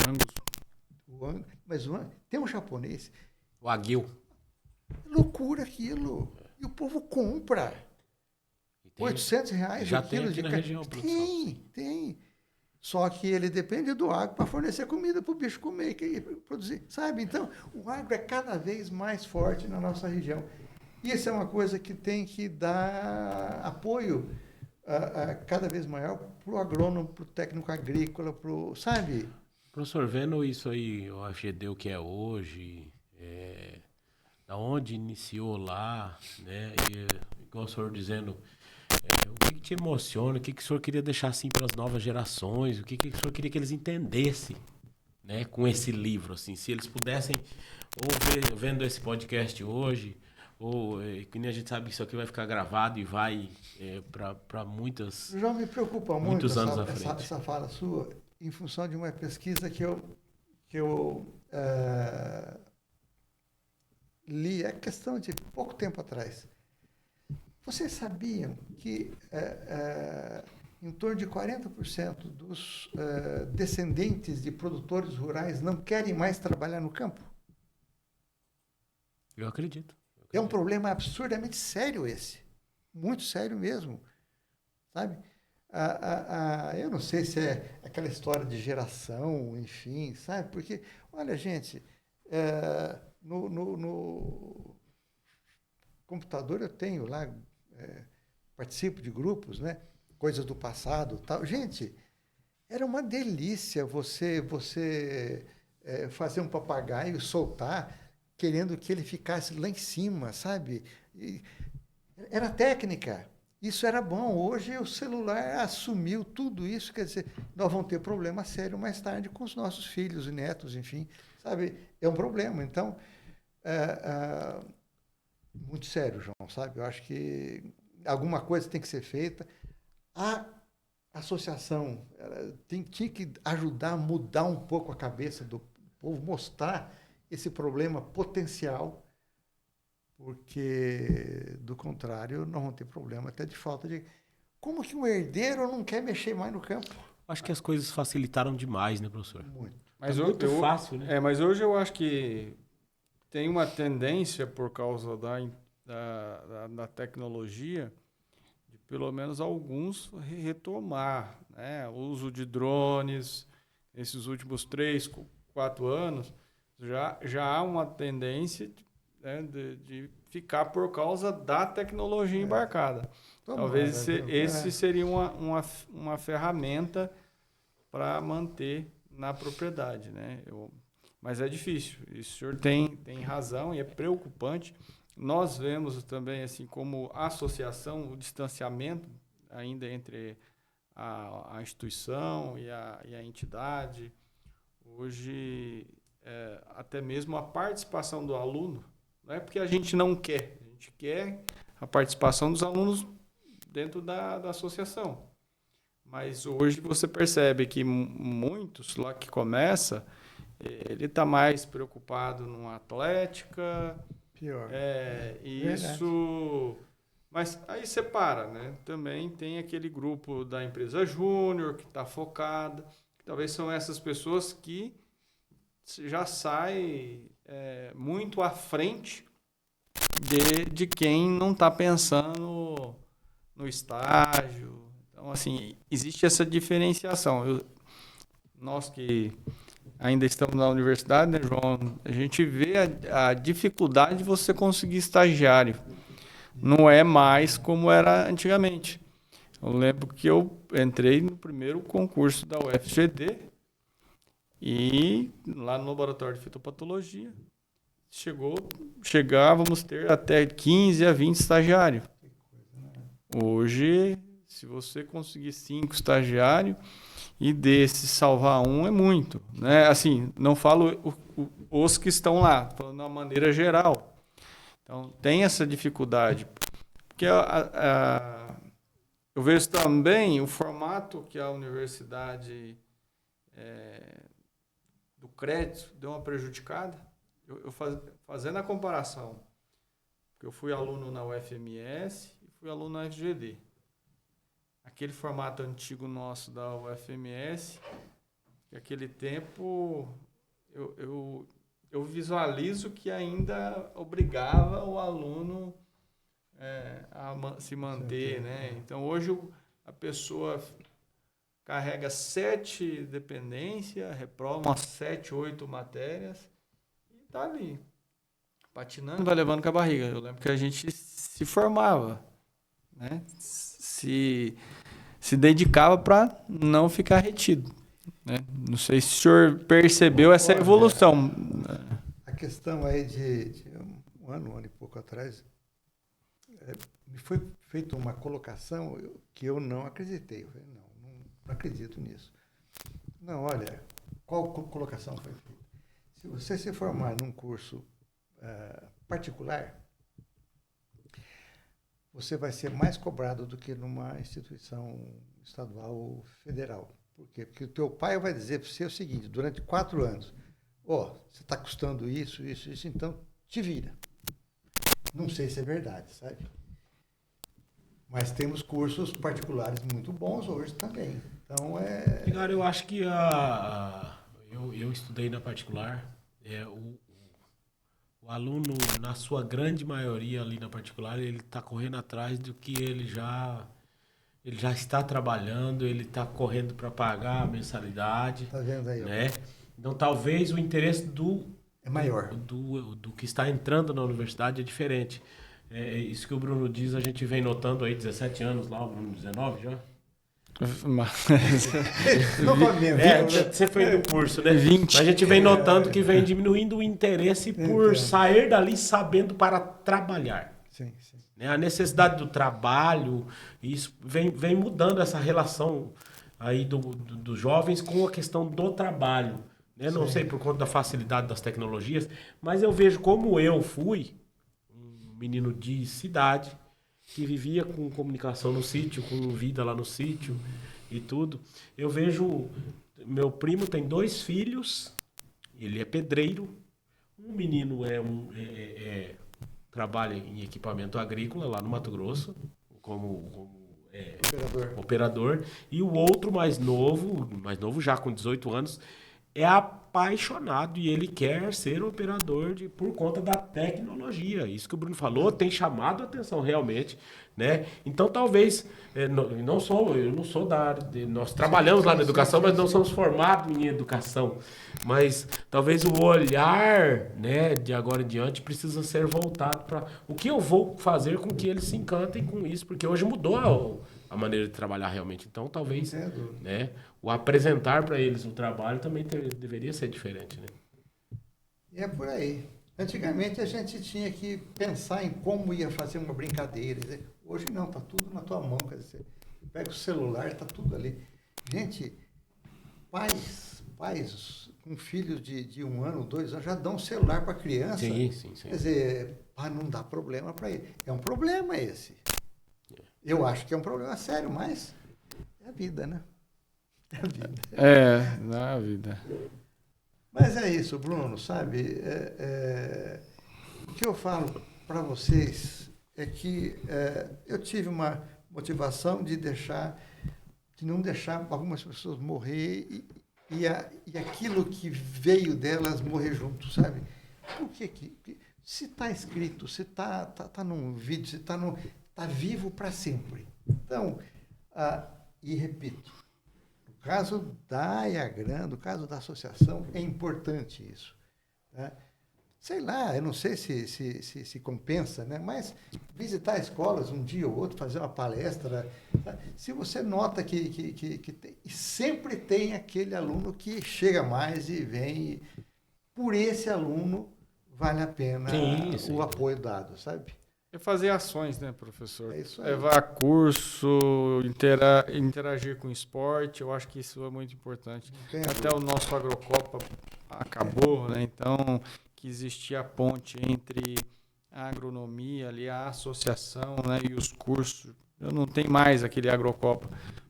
Angus.
Mas tem um japonês.
O aguil.
Loucura aquilo. E o povo compra. R$800
já
o
tem
quilo
aqui
de
na região.
Tem. Só que ele depende do agro para fornecer comida para o bicho comer e produzir. Sabe? Então, o agro é cada vez mais forte na nossa região. Isso é uma coisa que tem que dar apoio cada vez maior para o agrônomo, para o técnico agrícola, sabe?
Professor, vendo isso aí, o FGD, o que é hoje, da onde iniciou lá, né? E, igual o senhor dizendo, o que te emociona, o que o senhor queria deixar assim para as novas gerações, o que o senhor queria que eles entendessem, né? Com esse livro, assim, se eles pudessem, ou vendo esse podcast hoje, ou que nem a gente sabe que isso aqui vai ficar gravado e vai para muitas.
Já me preocupa
muitos
muito
anos à frente.
essa fala sua, em função de uma pesquisa que eu li, é questão de pouco tempo atrás. Vocês sabiam que em torno de 40% dos descendentes de produtores rurais não querem mais trabalhar no campo?
Eu acredito.
É um problema absurdamente sério esse. Muito sério mesmo. Sabe? Eu não sei se é aquela história de geração, enfim, sabe? Porque, olha, gente, no computador eu tenho lá, participo de grupos, né? Coisas do passado, tal. Gente, era uma delícia você fazer um papagaio e soltar, querendo que ele ficasse lá em cima, sabe? Era técnica. Isso era bom. Hoje o celular assumiu tudo isso, quer dizer, nós vamos ter problema sério mais tarde com os nossos filhos e netos, enfim, sabe? É um problema. Então, muito sério, João, sabe? Eu acho que alguma coisa tem que ser feita. A associação tinha que ajudar a mudar um pouco a cabeça do povo, mostrar esse problema potencial, porque, do contrário, nós vamos ter problema até de falta de... Como que um herdeiro não quer mexer mais no campo?
Acho que as coisas facilitaram demais, né, professor?
Muito.
Mas
muito fácil, né?
Mas hoje eu acho que tem uma tendência, por causa da tecnologia, de pelo menos alguns retomar, né? O uso de drones, nesses últimos 3, 4 anos, já há uma tendência, né, de ficar por causa da tecnologia embarcada. Talvez esse seria uma ferramenta para manter na propriedade, né? Mas é difícil. E o senhor tem razão e é preocupante. Nós vemos também, assim, como associação, o distanciamento ainda entre a instituição e a entidade. Hoje, até mesmo a participação do aluno, não é porque a gente não quer, a gente quer a participação dos alunos dentro da associação. Mas hoje você percebe que muitos lá que começa, ele está mais preocupado numa atlética.
Pior.
Isso. Mas aí separa, né? Também tem aquele grupo da empresa júnior que está focada. Que talvez são essas pessoas que já saem muito à frente de quem não está pensando no estágio. Então, assim, existe essa diferenciação. Nós que ainda estamos na universidade, né, João? A gente vê a dificuldade de você conseguir estagiário. Não é mais como era antigamente. Eu lembro que eu entrei no primeiro concurso da UFGD e lá no laboratório de fitopatologia chegávamos a ter até 15 a 20 estagiários. Hoje, se você conseguir 5 estagiários e desses salvar um, é muito, né? Assim, não falo os que estão lá, falando de uma maneira geral. Então, tem essa dificuldade. Porque eu vejo também o formato que a universidade do crédito deu uma prejudicada. Eu fazendo a comparação, porque eu fui aluno na UFMS e fui aluno na FGD. Aquele formato antigo nosso da UFMS, Aquele tempo, eu visualizo que ainda obrigava o aluno se manter, né? Então, hoje a pessoa carrega 7 dependências, reprova umas 7, 8 matérias e está ali, patinando, vai levando com a barriga. Eu lembro que a gente se formava, né? Se dedicava para não ficar retido, né? Não sei se o senhor percebeu essa evolução.
A questão aí de um ano e pouco atrás, me foi feita uma colocação que eu não acreditei. Eu falei, não acredito nisso. Não, olha, qual colocação foi feita? Se você se formar num curso particular, você vai ser mais cobrado do que numa instituição estadual ou federal. Por quê? Porque o teu pai vai dizer para você o seguinte, durante 4 anos, você está custando isso, então te vira. Não sei se é verdade, sabe? Mas temos cursos particulares muito bons hoje também. Então,
Cara, eu acho que eu estudei na particular, o aluno, na sua grande maioria ali na particular, ele está correndo atrás do que ele já está trabalhando, ele está correndo para pagar a mensalidade.
Tá vendo aí?
Né? Então, talvez o interesse
é maior.
Do que está entrando na universidade é diferente. Isso que o Bruno diz, a gente vem notando aí, 17 anos lá, o Bruno 19 já. Você foi do curso, né?
20.
Mas a gente vem notando que vem diminuindo o interesse por sair dali sabendo para trabalhar.
Sim.
A necessidade do trabalho, isso vem mudando essa relação aí dos jovens com a questão do trabalho. Né? Não sei por conta da facilidade das tecnologias, mas eu vejo como eu fui um menino de cidade, que vivia com comunicação no sítio, com vida lá no sítio e tudo. Eu vejo, meu primo tem 2 filhos, ele é pedreiro, um menino trabalha em equipamento agrícola lá no Mato Grosso, como operador, e o outro mais novo já com 18 anos, é apaixonado e ele quer ser operador por conta da tecnologia. Isso que o Bruno falou tem chamado a atenção realmente, né? Então talvez, eu não sou da área, nós trabalhamos lá na educação, mas não somos formados em educação. Mas talvez o olhar, né, de agora em diante precisa ser voltado para o que eu vou fazer com que eles se encantem com isso, porque hoje mudou a maneira de trabalhar realmente. Então, talvez, né, o apresentar para eles o trabalho também deveria ser diferente, né?
E é por aí. Antigamente a gente tinha que pensar em como ia fazer uma brincadeira. Hoje não, está tudo na tua mão. Quer dizer, pega o celular, está tudo ali. Gente, pais com filhos de 1 ano, 2 anos, já dão um celular para a criança.
Sim.
Quer dizer, não dá problema para ele. É um problema esse. Eu acho que é um problema sério, mas é a vida, né? É a vida.
Não é a vida.
Mas é isso, Bruno, sabe? O que eu falo para vocês é que eu tive uma motivação de não deixar algumas pessoas morrer e aquilo que veio delas morrer junto, sabe? Por que se está escrito, se está num vídeo, se está vivo para sempre. Então, e repito, no caso da IAGRAN, no caso da associação, é importante isso. Tá? Sei lá, eu não sei se compensa, né? Mas visitar escolas um dia ou outro, fazer uma palestra, tá? Se você nota que tem, e sempre tem aquele aluno que chega mais e vem, por esse aluno vale a pena o apoio dado, sabe?
É fazer ações, né, professor?
É isso aí.
Levar curso, interagir com esporte, eu acho que isso é muito importante. Até o nosso Agrocopa acabou, né? Então, que existia a ponte entre a agronomia, ali, a associação, né, e os cursos. Eu não tenho mais aquele Agrocopa.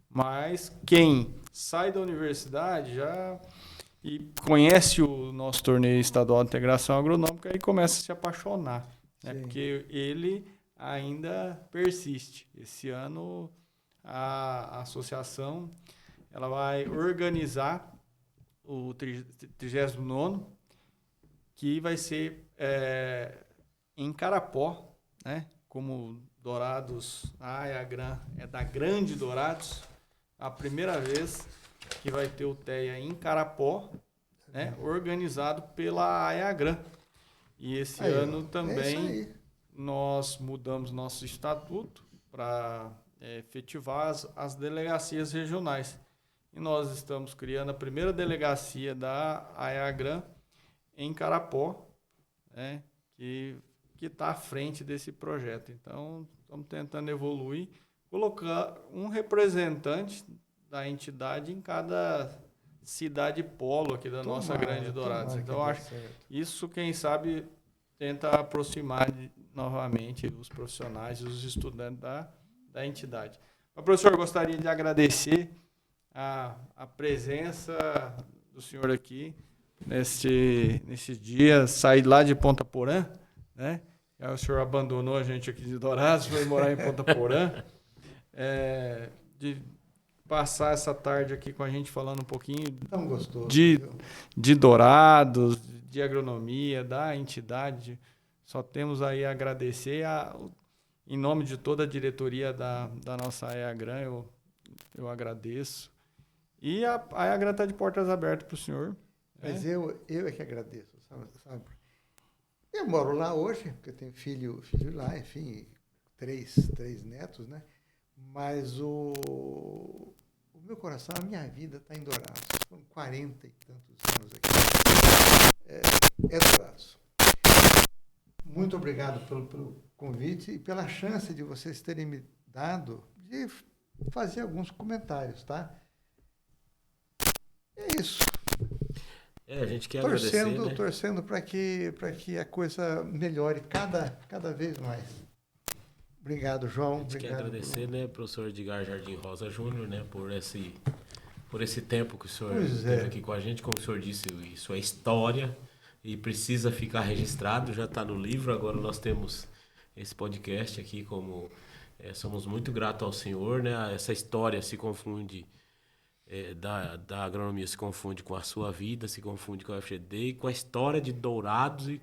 Mas quem sai da universidade e conhece o nosso torneio estadual de integração agronômica e começa a se apaixonar. Porque ele ainda persiste. Esse ano a associação ela vai organizar o 39º, que vai ser em Carapó, né? Como Dourados, a AEAGRAN é da Grande Dourados, a primeira vez que vai ter o TEA em Carapó, né? Organizado pela AEAGRAN. E esse ano também nós mudamos nosso estatuto para efetivar as delegacias regionais. E nós estamos criando a primeira delegacia da AEAGRAN em Carapó, né, que está à frente desse projeto. Então, estamos tentando evoluir, colocar um representante da entidade em cada cidade polo aqui da nossa Grande Dourados. Então, acho que isso, quem sabe, tenta aproximar novamente os profissionais e os estudantes da entidade. Mas, professor, eu gostaria de agradecer a presença do senhor aqui nesse dia, sair lá de Ponta Porã, né? Aí o senhor abandonou a gente aqui de Dourados, foi morar em Ponta Porã, de passar essa tarde aqui com a gente falando um pouquinho de Dourados, de agronomia, da entidade. Só temos aí a agradecer em nome de toda a diretoria da nossa AEAGRAN, eu agradeço. E a AEAGRAN está de portas abertas para o senhor.
Mas eu é que agradeço, sabe? Eu moro lá hoje, porque eu tenho filho lá, enfim, três netos, né? Mas o meu coração, a minha vida está em Dourados. São 40 e tantos anos aqui. É Dourados. Muito obrigado pelo convite e pela chance de vocês terem me dado de fazer alguns comentários, tá? É isso.
A gente quer agradecer, né?
Torcendo para que a coisa melhore cada vez mais. Obrigado, João.
A gente quer agradecer, né, professor Edgar Jardim Rosa Júnior, né, por esse tempo que o senhor esteve aqui com a gente. Como o senhor disse, isso é história e precisa ficar registrado, já está no livro. Agora nós temos esse podcast aqui, como somos muito gratos ao senhor, né? Essa história se confunde, da agronomia se confunde com a sua vida, se confunde com a FGD e com a história de Dourados e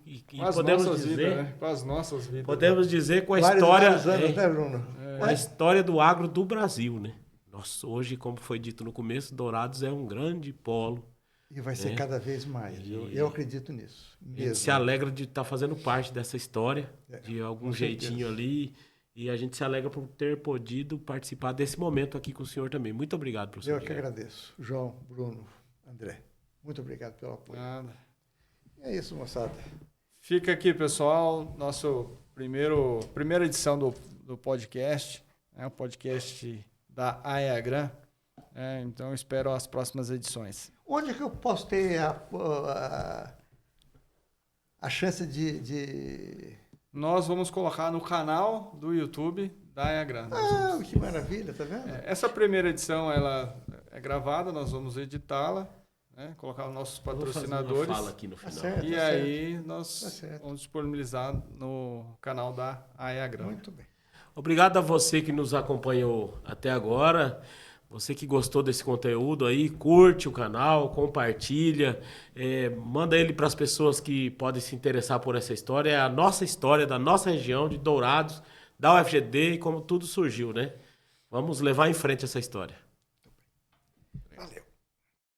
podemos dizer,
vidas, né? Com as nossas vidas.
Podemos dizer com a história,
anos, né, Bruno?
Com a história do agro do Brasil, né? Nossa, hoje, como foi dito no começo, Dourados é um grande polo.
E vai ser cada vez mais. Eu acredito nisso.
A gente se alegra de estar fazendo parte dessa história, de algum jeitinho ali. E a gente se alegra por ter podido participar desse momento aqui com o senhor também. Muito obrigado, professor.
Eu que agradeço. João, Bruno, André. Muito obrigado pelo apoio.
Nada.
É isso, moçada.
Fica aqui, pessoal, nosso primeira edição do podcast, o podcast da AEAGRAN. Então, espero as próximas edições.
Onde é que eu posso ter a chance de...
Nós vamos colocar no canal do YouTube da AEAGRAN.
Que maravilha, tá vendo?
Essa primeira edição ela é gravada, nós vamos editá-la, né? Colocar os nossos patrocinadores.
Fala aqui no final.
certo,
e aí nós
certo.
vamos disponibilizar no canal da AEAGRAN.
Muito bem.
Obrigado a você que nos acompanhou até agora. Você que gostou desse conteúdo aí, curte o canal, compartilha, manda ele para as pessoas que podem se interessar por essa história. É a nossa história da nossa região, de Dourados, da UFGD e como tudo surgiu, né? Vamos levar em frente essa história.